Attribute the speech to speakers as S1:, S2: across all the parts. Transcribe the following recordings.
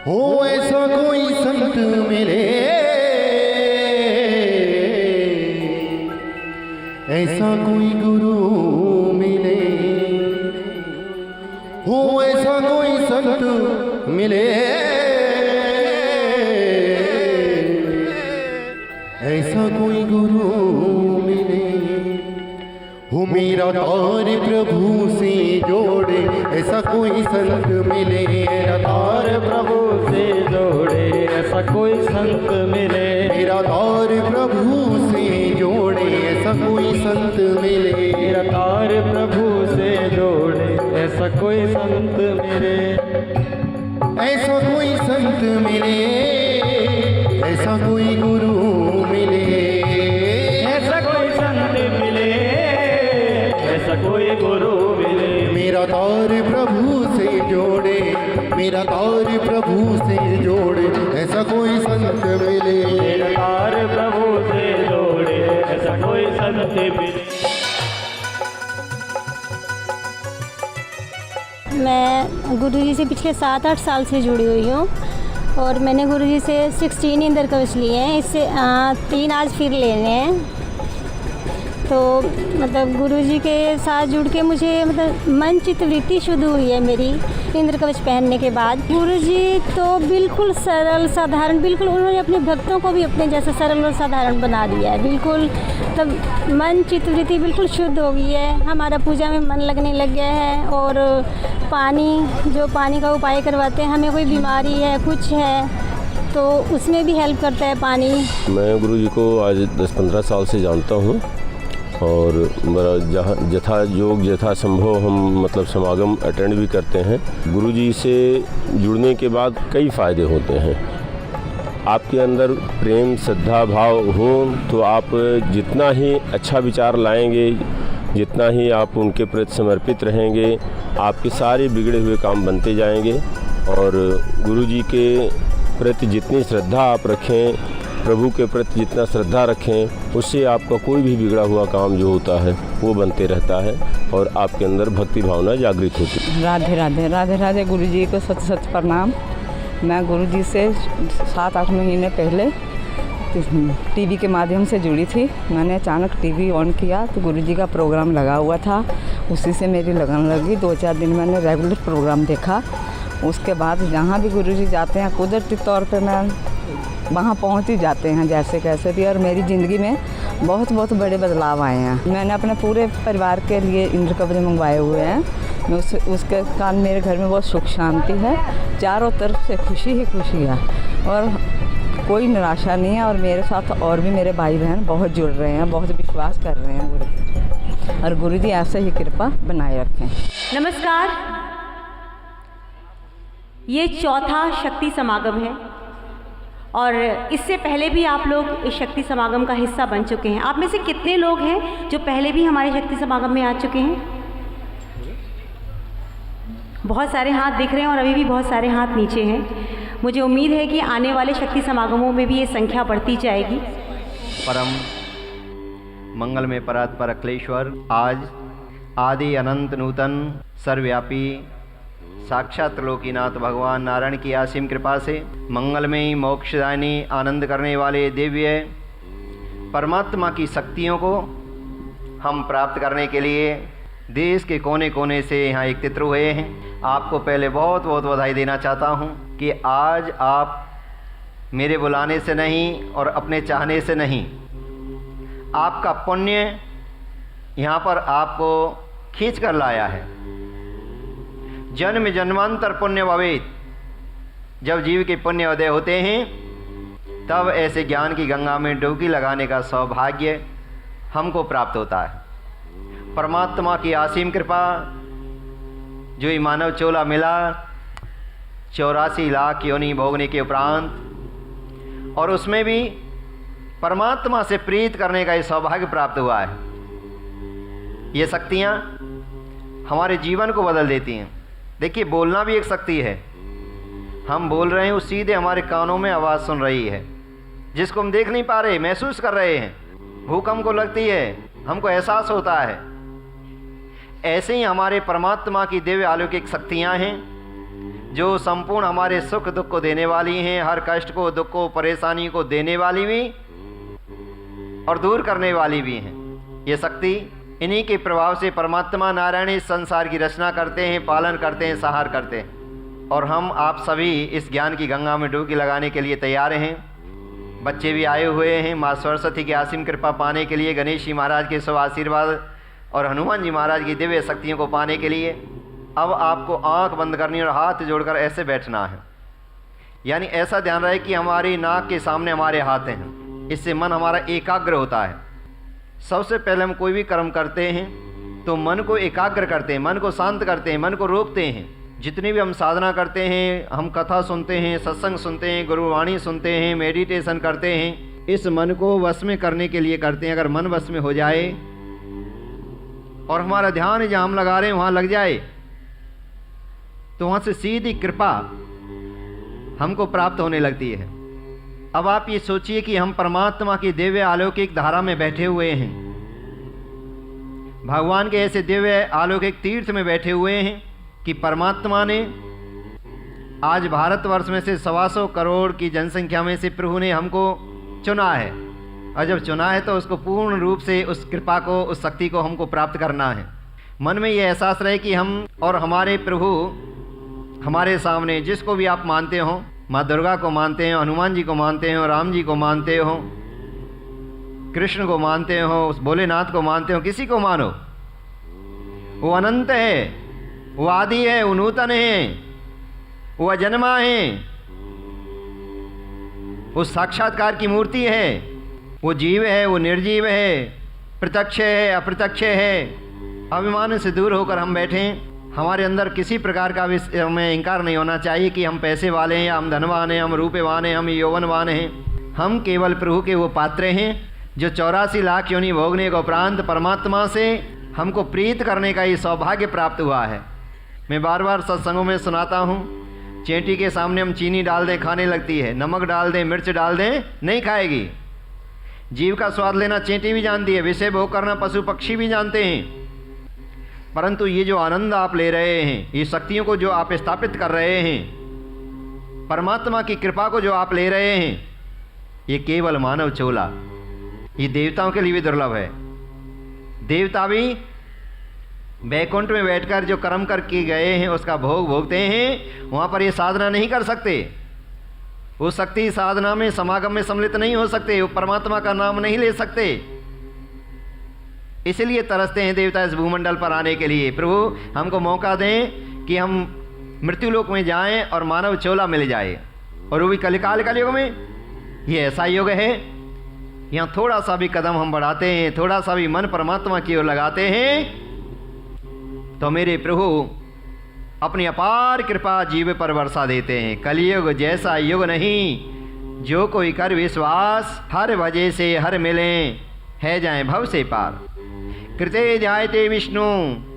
S1: हो ऐसा कोई संत मिले, ऐसा कोई गुरु मिले, हो ऐसा कोई संत मिले, ऐसा कोई गुरु मिले, हो मेरा तार प्रभु से जोड़े, ऐसा कोई संत मिले, मेरा तार
S2: प्रभु से जोड़े, ऐसा कोई संत मिले,
S1: मेरा तार प्रभु से जोड़े, ऐसा कोई संत मिले,
S2: मेरा तार प्रभु से जोड़े, ऐसा कोई संत मिले,
S1: ऐसा कोई संत मिले, ऐसा कोई गुरु मिले,
S2: ऐसा कोई संत मिले, ऐसा कोई गुरु मिले,
S1: मेरा तार प्रभु से जोड़े, मेरा तार प्रभु से जोड़े, ऐसा कोई संत मिले,
S2: मेरा तार प्रभु से जोड़े, ऐसा कोई संत मिले।
S3: मैं गुरुजी से पिछले 7-8 साल से जुड़ी हुई हूँ और मैंने गुरुजी से 16 इंद्र कवच लिए हैं, इससे 3 आज फिर लेने हैं। तो मतलब गुरुजी के साथ जुड़ के मुझे मतलब मन चित्त वृत्ति शुद्ध हुई है मेरी इंद्र कवच पहनने के बाद। गुरुजी तो बिल्कुल सरल साधारण, बिल्कुल उन्होंने अपने भक्तों को भी अपने जैसा सरल और साधारण बना दिया है। बिल्कुल तब मन चित्त वृत्ति बिल्कुल शुद्ध हो गई है, हमारा पूजा में मन लगने लग गया है। और पानी का उपाय करवाते हैं, हमें कोई बीमारी है कुछ है तो उसमें भी हेल्प करता है पानी।
S4: मैं गुरुजी को आज 10-15 साल से जानता हूँ और जहाँ यथा योग यथा संभव हम मतलब समागम अटेंड भी करते हैं। गुरुजी से जुड़ने के बाद कई फ़ायदे होते हैं। आपके अंदर प्रेम श्रद्धा भाव हो तो आप जितना ही अच्छा विचार लाएंगे, जितना ही आप उनके प्रति समर्पित रहेंगे, आपके सारे बिगड़े हुए काम बनते जाएंगे। और गुरुजी के प्रति जितनी श्रद्धा आप रखें, प्रभु के प्रति जितना श्रद्धा रखें, उससे आपका कोई भी बिगड़ा हुआ काम जो होता है वो बनते रहता है और आपके अंदर भक्ति भावना जागृत होती है।
S5: राधे राधे राधे राधे। गुरुजी को सत सत प्रणाम। मैं गुरुजी से 7-8 महीने पहले टीवी के माध्यम से जुड़ी थी। मैंने अचानक टीवी ऑन किया तो गुरुजी का प्रोग्राम लगा हुआ था, उसी से मेरी लगन लगी। 2-4 दिन मैंने रेगुलर प्रोग्राम देखा। उसके बाद जहाँ भी गुरुजी जाते हैं कुदरती तौर पे मैं वहाँ पहुँच ही जाते हैं जैसे कैसे भी। और मेरी ज़िंदगी में बहुत बड़े बदलाव आए हैं। मैंने अपने पूरे परिवार के लिए इंद्र कवच मंगवाए हुए हैं। मैं उसके कारण मेरे घर में बहुत सुख शांति है, चारों तरफ से खुशी ही खुशी है और कोई निराशा नहीं है। और मेरे साथ और भी मेरे भाई बहन बहुत जुड़ रहे हैं, बहुत विश्वास कर रहे हैं गुरु, और गुरु जी ऐसे ही कृपा बनाए रखें।
S6: नमस्कार। ये चौथा शक्ति समागम है और इससे पहले भी आप लोग इस शक्ति समागम का हिस्सा बन चुके हैं। आप में से कितने लोग हैं जो पहले भी हमारे शक्ति समागम में आ चुके हैं? बहुत सारे हाथ दिख रहे हैं और अभी भी बहुत सारे हाथ नीचे हैं। मुझे उम्मीद है कि आने वाले शक्ति समागमों में भी ये संख्या बढ़ती जाएगी।
S7: परम मंगलमय परात्पर अखिलेश्वर आज आदि अनंत नूतन सर्वव्यापी साक्षात त्रिलोकीनाथ भगवान नारायण की असीम कृपा से मंगलमयी मोक्षदायिनी आनंद करने वाले दिव्य परमात्मा की शक्तियों को हम प्राप्त करने के लिए देश के कोने कोने से यहाँ एकत्रित हुए हैं। आपको पहले बहुत बधाई देना चाहता हूँ कि आज आप मेरे बुलाने से नहीं और अपने चाहने से नहीं, आपका पुण्य यहाँ पर आपको खींच कर लाया है। जन्म जन्मांतर पुण्य भवेत। जब जीव के पुण्य उदय होते हैं तब ऐसे ज्ञान की गंगा में डुबकी लगाने का सौभाग्य हमको प्राप्त होता है। परमात्मा की असीम कृपा जो ये मानव चोला मिला 84 लाख योनि भोगने के उपरांत, और उसमें भी परमात्मा से प्रीत करने का ये सौभाग्य प्राप्त हुआ है। ये शक्तियाँ हमारे जीवन को बदल देती हैं। देखिए, बोलना भी एक शक्ति है। हम बोल रहे हैं, वो सीधे हमारे कानों में आवाज़ सुन रही है, जिसको हम देख नहीं पा रहे, महसूस कर रहे हैं। भूकंप को लगती है, हमको एहसास होता है। ऐसे ही हमारे परमात्मा की दिव्य अलौकिक शक्तियाँ हैं जो संपूर्ण हमारे सुख दुख को देने वाली हैं, हर कष्ट को, दुख को, परेशानी को देने वाली भी और दूर करने वाली भी हैं। ये शक्ति, इन्हीं के प्रभाव से परमात्मा नारायण इस संसार की रचना करते हैं, पालन करते हैं, संहार करते हैं। और हम आप सभी इस ज्ञान की गंगा में डुबकी लगाने के लिए तैयार हैं। बच्चे भी आए हुए हैं माँ सरस्वती की असीम कृपा पाने के लिए, गणेश जी महाराज के शुभ आशीर्वाद और हनुमान जी महाराज की दिव्य शक्तियों को पाने के लिए। अब आपको आंख बंद करनी और हाथ जोड़कर ऐसे बैठना है, यानी ऐसा ध्यान रहे कि हमारी नाक के सामने हमारे हाथ हैं। इससे मन हमारा एकाग्र होता है। सबसे पहले हम कोई भी कर्म करते हैं तो मन को एकाग्र करते हैं, मन को शांत करते हैं, मन को रोकते हैं। जितनी भी हम साधना करते हैं, हम कथा सुनते हैं, सत्संग सुनते हैं, गुरुवाणी सुनते हैं, मेडिटेशन करते हैं, इस मन को वश में करने के लिए करते हैं। अगर मन वश में हो जाए और हमारा ध्यान जहाँ हम लगा रहे हैं वहाँ लग जाए तो वहाँ से सीधी कृपा हमको प्राप्त होने लगती है। अब आप ये सोचिए कि हम परमात्मा की दिव्य अलौकिक धारा में बैठे हुए हैं, भगवान के ऐसे दिव्य अलौकिक तीर्थ में बैठे हुए हैं कि परमात्मा ने आज भारतवर्ष में से 125 करोड़ की जनसंख्या में से प्रभु ने हमको चुना है। और जब चुना है तो उसको पूर्ण रूप से उस कृपा को, उस शक्ति को हमको प्राप्त करना है। मन में ये एहसास रहे कि हम और हमारे प्रभु हमारे सामने, जिसको भी आप मानते हो, माँ दुर्गा को मानते हो, हनुमान जी को मानते हो, राम जी को मानते हो, कृष्ण को मानते हो, उस भोलेनाथ को मानते हो, किसी को मानो, वो अनंत है, वो आदि है, वो नूतन है, वो अजन्मा है, वो साक्षात्कार की मूर्ति है, वो जीव है, वो निर्जीव है, प्रत्यक्ष है, अप्रत्यक्ष है। अभिमान से दूर होकर हम बैठें। हमारे अंदर किसी प्रकार का भी हमें इंकार नहीं होना चाहिए कि हम पैसे वाले हैं, हम धनवान हैं, हम रूपवान हैं, हम यौवनवान हैं। हम केवल प्रभु के वो पात्र हैं जो 84 लाख योनि भोगने के उपरांत परमात्मा से हमको प्रीत करने का ये सौभाग्य प्राप्त हुआ है। मैं बार बार सत्संगों में सुनाता हूँ, चेंटी के सामने हम चीनी डाल दें खाने लगती है, नमक डाल दें, मिर्च डाल दें नहीं खाएगी। जीव का स्वाद लेना चेंटी भी जानती है, विषय भोग करना पशु पक्षी भी जानते हैं। परंतु ये जो आनंद आप ले रहे हैं, ये शक्तियों को जो आप स्थापित कर रहे हैं, परमात्मा की कृपा को जो आप ले रहे हैं, ये केवल मानव चोला, ये देवताओं के लिए भी दुर्लभ है। देवता भी बैकुंठ में बैठकर जो कर्म करके गए हैं उसका भोग भोगते हैं, वहाँ पर ये साधना नहीं कर सकते। वो शक्ति साधना में, समागम में सम्मिलित नहीं हो सकते, वो परमात्मा का नाम नहीं ले सकते। इसलिए तरसते हैं देवता इस भूमंडल पर आने के लिए। प्रभु हमको मौका दें कि हम मृत्युलोक में जाएं और मानव चोला मिल जाए, और वो भी कलिकाल का युग में। ये ऐसा युग है, यहाँ थोड़ा सा भी कदम हम बढ़ाते हैं, थोड़ा सा भी मन परमात्मा की ओर लगाते हैं, तो मेरे प्रभु अपनी अपार कृपा जीव पर वर्षा देते हैं। कलयुग जैसा युग नहीं, जो कोई कर विश्वास, हर वजह से हर मिलें, है जाए भव से पार। कृते ध्यायते विष्णु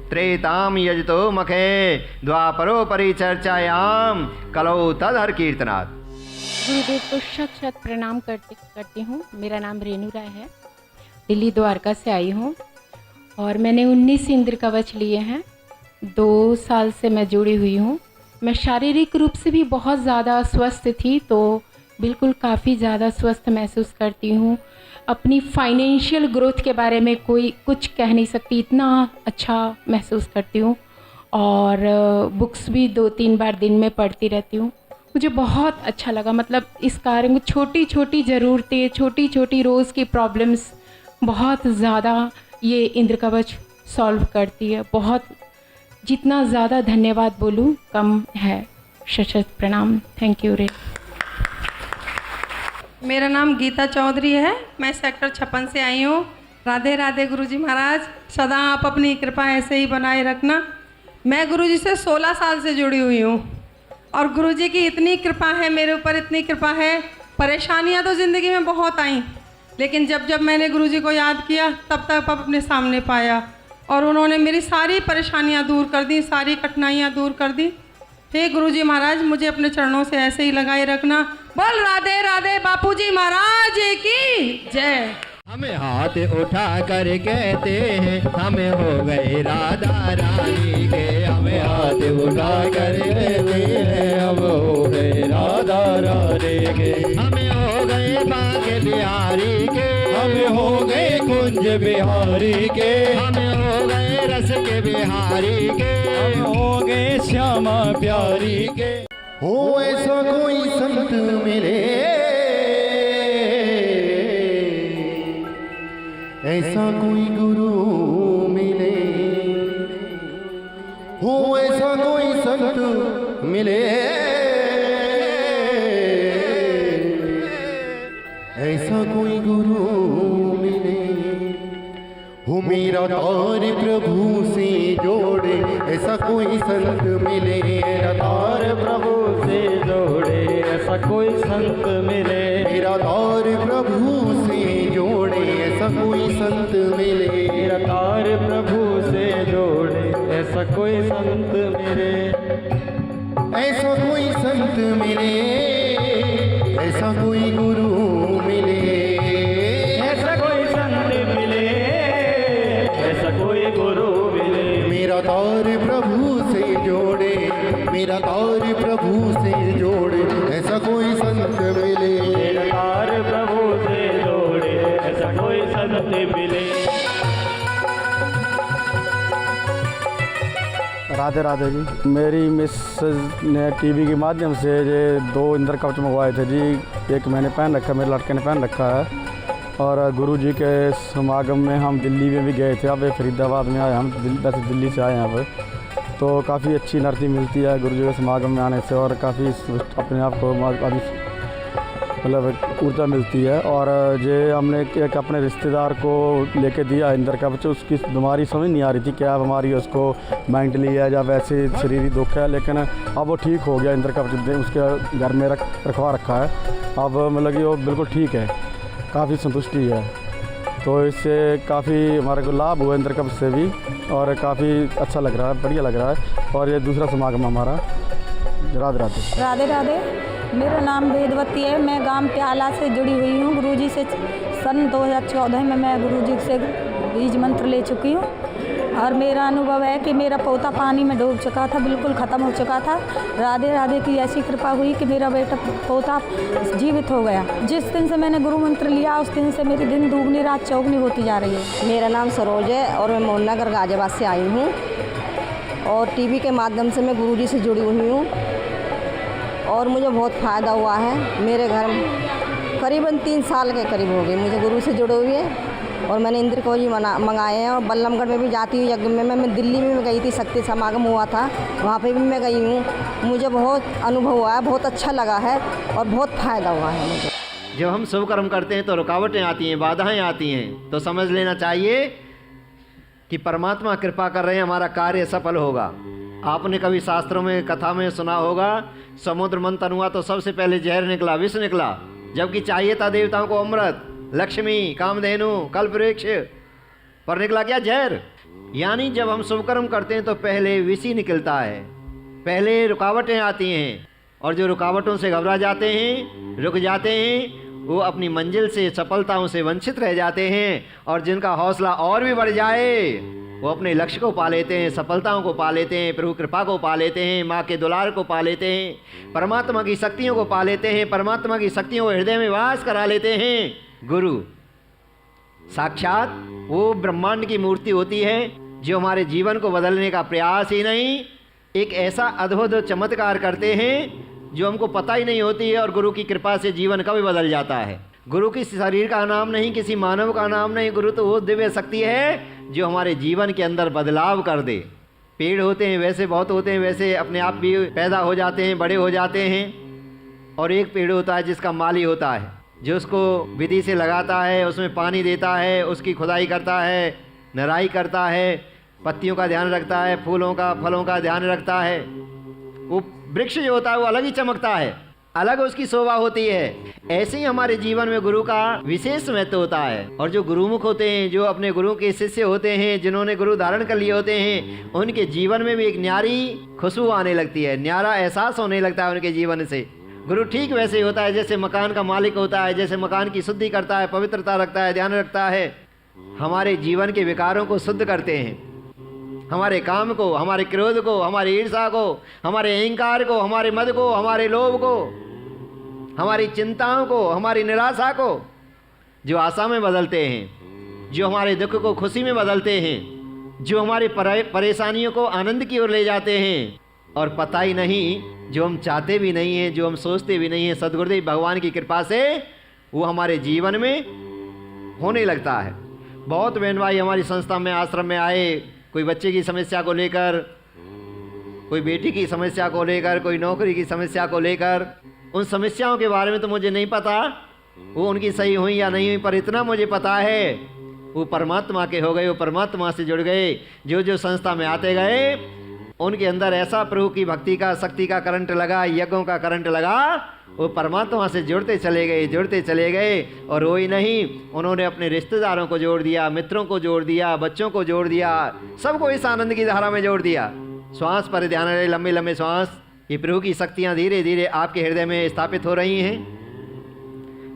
S7: त्रेताम यजतो मखे, द्वापरो परिचर्चायाम कलौ तदहर कीर्तनात्।
S8: गुरुदेव को शत शत प्रणाम करती हूँ। मेरा नाम रेणु राय है, दिल्ली द्वारका से आई हूँ और मैंने 19 इंद्र कवच लिए हैं। 2 साल से मैं जुड़ी हुई हूँ। मैं शारीरिक रूप से भी बहुत ज़्यादा अस्वस्थ थी, तो बिल्कुल काफ़ी ज़्यादा स्वस्थ महसूस करती हूँ। अपनी फाइनेंशियल ग्रोथ के बारे में कोई कुछ कह नहीं सकती, इतना अच्छा महसूस करती हूँ। और बुक्स भी 2-3 बार दिन में पढ़ती रहती हूँ। मुझे बहुत अच्छा लगा, मतलब इस कार्य में छोटी छोटी ज़रूरतें, छोटी छोटी रोज़ की प्रॉब्लम्स बहुत ज़्यादा ये इंद्र कवच सॉल्व करती है। बहुत, जितना ज़्यादा धन्यवाद बोलूँ कम है। शत प्रणाम। थैंक यू रे।
S9: मेरा नाम गीता चौधरी है, मैं सेक्टर 56 से आई हूँ। राधे राधे गुरुजी महाराज, सदा आप अपनी कृपा ऐसे ही बनाए रखना। मैं गुरुजी से 16 साल से जुड़ी हुई हूँ और गुरुजी की इतनी कृपा है मेरे ऊपर, इतनी कृपा है। परेशानियाँ तो ज़िंदगी में बहुत आई, लेकिन जब जब मैंने गुरुजी को याद किया तब तक अपने सामने पाया और उन्होंने मेरी सारी परेशानियाँ दूर कर दी, सारी कठिनाइयाँ दूर कर दी। हे गुरुजी महाराज, मुझे अपने चरणों से ऐसे ही लगाए रखना। बोल राधे राधे बापूजी महाराज की जय।
S1: हमें हाथ उठा कर कहते हैं, हमें हो गए राधा रानी के। हमें हाथ
S2: हाथ उठा कर कहते हैं अब हो गए राधा राधे के।
S1: हमें हो गए बांके बिहारी के,
S2: हमें हो गए कुंज बिहारी के,
S1: हमें हो गए रस के बिहारी के,
S2: हम हो गए श्यामा प्यारी के।
S1: हो ऐसा कोई संत मिले, ऐसा कोई गुरु मिले, हो ऐसा कोई संत मिले, ऐसा कोई गुरु मिले, हो मेरा तार प्रभु से जोड़े, ऐसा कोई संत मिले, मेरा तार प्रभु
S2: से जोड़े ऐसा कोई संत मिले,
S1: मेरा तार प्रभु से जोड़े, ऐसा कोई संत मिले,
S2: मेरा तार प्रभु से जोड़े ऐसा कोई संत मिले,
S1: ऐसा कोई संत मिले, ऐसा कोई गुरु मिले,
S2: ऐसा कोई संत मिले, ऐसा कोई गुरु मिले,
S1: मेरा तार प्रभु से जोड़े, मेरा तार प्रभु से जोड़े, ऐसा कोई संत मिले,
S2: मेरा तार प्रभु से जोड़े ऐसा कोई संत मिले।
S10: राधे राधे जी। मेरी मिसेज ने टीवी के माध्यम से ये 2 इंद्र कवच मंगवाए थे जी। एक मैंने पहन रखा, मेरे लड़के ने पहन रखा है। और गुरुजी के समागम में हम दिल्ली में भी गए थे। अब फरीदाबाद में आए, हम वैसे दिल्ली से आए यहाँ पर। तो काफ़ी अच्छी एनर्जी मिलती है गुरुजी के समागम में आने से, और काफ़ी अपने आप को मतलब ऊर्जा मिलती है। और ये हमने एक अपने रिश्तेदार को लेके दिया इंद्र कवच। उसकी बीमारी समझ नहीं आ रही थी क्या बीमारी है उसको, मेंटली है या वैसे शरीरी दुख है, लेकिन अब वो ठीक हो गया। इंद्र कवच उसके घर में रखवा रखा है, अब मतलब कि वो बिल्कुल ठीक है, काफ़ी संतुष्टि है। तो इससे काफ़ी हमारे को लाभ हुआ इंद्र कवच से भी, और काफ़ी अच्छा लग रहा है, बढ़िया लग रहा है। और ये दूसरा समागम हमारा। राधे राधे।
S3: राधे राधे। मेरा नाम वेदवती है, मैं गांव प्याला से जुड़ी हुई हूँ। गुरुजी से सन 2014 में मैं गुरुजी से बीज मंत्र ले चुकी हूँ। और मेरा अनुभव है कि मेरा पोता पानी में डूब चुका था, बिल्कुल ख़त्म हो चुका था। राधे राधे की ऐसी कृपा हुई कि मेरा बेटा पोता जीवित हो गया। जिस दिन से मैंने गुरु मंत्र लिया उस दिन से मेरी दिन दुगनी रात चौगनी होती जा रही है।
S11: मेरा नाम सरोज है और मैं मोहननगर गाजियाबाद से आई हूँ। और टीवी के माध्यम से मैं गुरुजी से जुड़ी हुई हूँ और मुझे बहुत फ़ायदा हुआ है। मेरे घर करीबन 3 साल के करीब हो गए मुझे गुरु से जुड़े हुए। और मैंने इंद्र कवच मंगाए हैं। और बल्लमगढ़ में भी जाती हूँ यज्ञ में। मैं दिल्ली में भी गई थी, शक्ति समागम हुआ था, वहाँ पे भी मैं गई हूँ। मुझे बहुत अनुभव हुआ है, बहुत अच्छा लगा है और बहुत फ़ायदा हुआ है मुझे।
S7: जब हम शुभ कर्म करते हैं तो रुकावटें आती हैं, बाधाएं आती हैं, तो समझ लेना चाहिए कि परमात्मा कृपा कर रहे हैं, हमारा कार्य सफल होगा। आपने कभी शास्त्रों में कथा में सुना होगा, समुद्र मंथन हुआ तो सबसे पहले जहर निकला, विष निकला, जबकि चाहिए था देवताओं को अमृत, लक्ष्मी, कामधेनु, कल्पवृक्ष, पर निकला क्या? जहर। यानी जब हम शुभ कर्म करते हैं तो पहले विष ही निकलता है, पहले रुकावटें आती हैं। और जो रुकावटों से घबरा जाते हैं, रुक जाते हैं, वो अपनी मंजिल से, सफलताओं से वंचित रह जाते हैं। और जिनका हौसला और भी बढ़ जाए, वो अपने लक्ष्य को पा लेते हैं, सफलताओं को पा लेते हैं, प्रभु कृपा को पा लेते हैं, माँ के दुलार को पा लेते हैं, परमात्मा की शक्तियों को पा लेते हैं, परमात्मा की शक्तियों को हृदय में वास करा लेते हैं। गुरु साक्षात वो ब्रह्मांड की मूर्ति होती है जो हमारे जीवन को बदलने का प्रयास ही नहीं, एक ऐसा अद्भुत चमत्कार करते हैं जो हमको पता ही नहीं होती है। और गुरु की कृपा से जीवन कभी बदल जाता है। गुरु किसी शरीर का नाम नहीं, किसी मानव का नाम नहीं, गुरु तो वो दिव्य शक्ति है जो हमारे जीवन के अंदर बदलाव कर दे। पेड़ होते हैं वैसे बहुत होते हैं, वैसे अपने आप भी पैदा हो जाते हैं, बड़े हो जाते हैं। और एक पेड़ होता है जिसका माली होता है, जो उसको विधि से लगाता है, उसमें पानी देता है, उसकी खुदाई करता है, निराई करता है, पत्तियों का ध्यान रखता है, फूलों का, फलों का ध्यान रखता है। वो वृक्ष जो होता है वो अलग ही चमकता है, अलग उसकी शोभा होती है। ऐसे ही हमारे जीवन में गुरु का विशेष महत्व होता है। और जो गुरुमुख होते हैं, जो अपने गुरु के शिष्य होते हैं, जिन्होंने गुरु धारण कर लिए होते हैं, उनके जीवन में भी एक न्यारी खुशबू आने लगती है, न्यारा एहसास होने लगता है उनके जीवन से। गुरु ठीक वैसे ही होता है जैसे मकान का मालिक होता है, जैसे मकान की शुद्धि करता है, पवित्रता रखता है, ध्यान रखता है, हमारे जीवन के विकारों को शुद्ध करते हैं। हमारे काम को, हमारे क्रोध को, हमारी ईर्ष्या को, हमारे अहंकार को, हमारे मद को, हमारे लोभ को, हमारी चिंताओं को, हमारी निराशा को जो आशा में बदलते हैं, जो हमारे दुख को खुशी में बदलते हैं, जो हमारी परेशानियों को आनंद की ओर ले जाते हैं, और पता ही नहीं जो हम चाहते भी नहीं हैं, जो हम सोचते भी नहीं हैं, सद्गुरुदेव भगवान की कृपा से वो हमारे जीवन में होने लगता है। बहुत बहन भाई हमारी संस्था में, आश्रम में आए, कोई बच्चे की समस्या को लेकर, कोई बेटी की समस्या को लेकर, कोई नौकरी की समस्या को लेकर। उन समस्याओं के बारे में तो मुझे नहीं पता वो उनकी सही हुई या नहीं हुई, पर इतना मुझे पता है वो परमात्मा के हो गए, वो परमात्मा से जुड़ गए। जो जो संस्था में आते गए उनके अंदर ऐसा प्रभु की भक्ति का, शक्ति का करंट लगा, यज्ञों का करंट लगा, वो परमात्मा से जुड़ते चले गए, जुड़ते चले गए। और वो ही नहीं, उन्होंने अपने रिश्तेदारों को जोड़ दिया, मित्रों को जोड़ दिया, बच्चों को जोड़ दिया, सबको इस आनंद की धारा में जोड़ दिया। श्वास पर ध्यान रहे, लंबे लंबे श्वास। ये प्रभु की शक्तियाँ धीरे धीरे आपके हृदय में स्थापित हो रही हैं।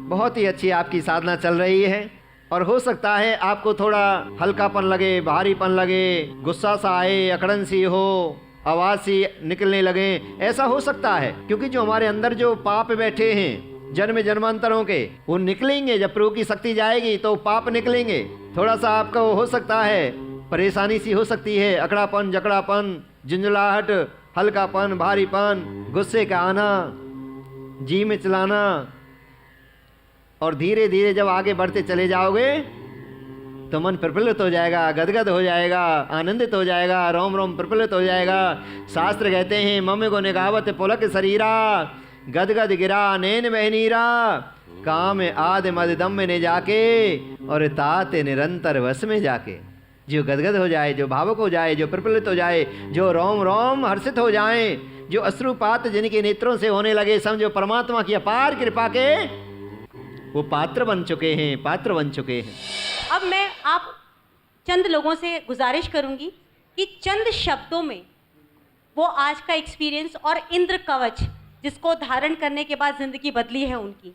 S7: बहुत ही अच्छी आपकी साधना चल रही है। और हो सकता है आपको थोड़ा हल्कापन लगे, भारीपन लगे, गुस्सा सा आए, अकड़न सी हो, आवाज़ सी निकलने लगे, ऐसा हो सकता है। क्योंकि जो हमारे अंदर जो पाप बैठे हैं जन्म जन्मांतरों के, वो निकलेंगे। जब प्रभु की शक्ति जाएगी तो पाप निकलेंगे। थोड़ा सा आपका हो सकता है, परेशानी सी हो सकती है, अकड़ापन, जकड़ापन, झुंझलाहट, हल्कापन, भारीपन, गुस्से का आना, जी में चलाना। और धीरे धीरे जब आगे बढ़ते चले जाओगे तो मन प्रफुल्लित हो जाएगा, गदगद हो जाएगा, आनंदित हो जाएगा, रोम रोम प्रफुल्लित हो जाएगा। शास्त्र कहते हैं, मम को निगावत पुलक शरीरा, गदगद गिरा नैन बहनीरा, काम आदि मद दम में ने जाके, और ताते निरंतर वश में जाके। जो गदगद हो जाए, जो भावुक हो जाए, जो प्रफुल्लित हो जाए, जो रोम रोम हर्षित हो जाए, जो अश्रुपात जिनके नेत्रों से होने लगे, समझो परमात्मा की अपार कृपा के वो पात्र बन चुके हैं, पात्र बन चुके हैं।
S6: अब मैं आप चंद लोगों से गुजारिश करूंगी कि चंद शब्दों में वो आज का एक्सपीरियंस और इंद्र कवच जिसको धारण करने के बाद ज़िंदगी बदली है उनकी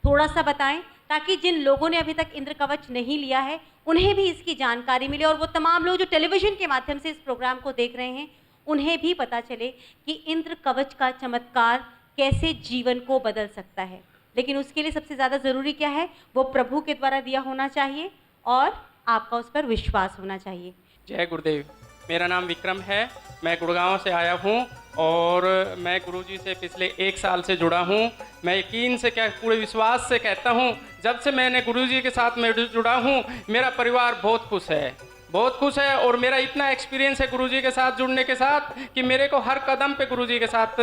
S6: थोड़ा सा बताएं, ताकि जिन लोगों ने अभी तक इंद्र कवच नहीं लिया है उन्हें भी इसकी जानकारी मिले, और वो तमाम लोग जो टेलीविज़न के माध्यम से इस प्रोग्राम को देख रहे हैं उन्हें भी पता चले कि इंद्र कवच का चमत्कार कैसे जीवन को बदल सकता है। लेकिन उसके लिए सबसे ज़्यादा ज़रूरी क्या है, वो प्रभु के द्वारा दिया होना चाहिए और आपका उस पर विश्वास होना चाहिए।
S12: जय गुरुदेव। मेरा नाम विक्रम है, मैं गुड़गांव से आया हूँ और मैं गुरुजी से पिछले 1 साल से जुड़ा हूँ। मैं यकीन से क्या, पूरे विश्वास से कहता हूँ, जब से मैंने गुरुजी के साथ में जुड़ा हूँ मेरा परिवार बहुत खुश है, बहुत खुश है। और मेरा इतना एक्सपीरियंस है गुरुजी के साथ जुड़ने के साथ कि मेरे को हर कदम पे गुरुजी के साथ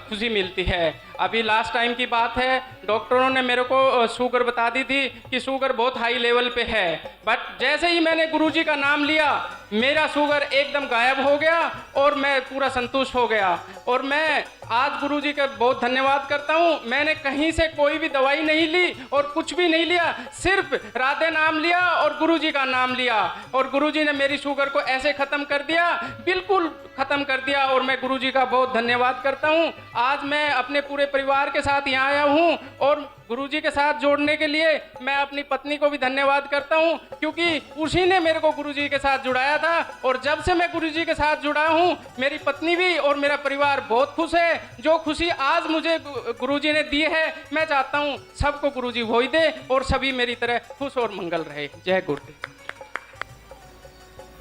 S12: खुशी मिलती है। अभी लास्ट टाइम की बात है, डॉक्टरों ने मेरे को शुगर बता दी थी कि शुगर बहुत हाई लेवल पे है, बट जैसे ही मैंने गुरुजी का नाम लिया मेरा शुगर एकदम गायब हो गया और मैं पूरा संतुष्ट हो गया। और मैं आज गुरुजी का बहुत धन्यवाद करता हूँ। मैंने कहीं से कोई भी दवाई नहीं ली और कुछ भी नहीं लिया, सिर्फ राधे नाम लिया और गुरुजी का नाम लिया, और गुरुजी ने मेरी शुगर को ऐसे ख़त्म कर दिया, बिल्कुल ख़त्म कर दिया। और मैं गुरुजी का बहुत धन्यवाद करता हूँ। आज मैं अपने पूरे परिवार के साथ यहाँ आया हूँ और गुरुजी के साथ जोड़ने के लिए मैं अपनी पत्नी को भी धन्यवाद करता हूँ, क्योंकि उसी ने मेरे को गुरुजी के साथ जुड़ाया था। और जब से मैं गुरुजी के साथ जुड़ा हूँ मेरी पत्नी भी और मेरा परिवार बहुत खुश है। जो खुशी आज मुझे गुरुजी ने दी है, मैं चाहता हूँ सबको गुरुजी वही दे और सभी मेरी तरह खुश और मंगल रहे। जय गुरुदेव।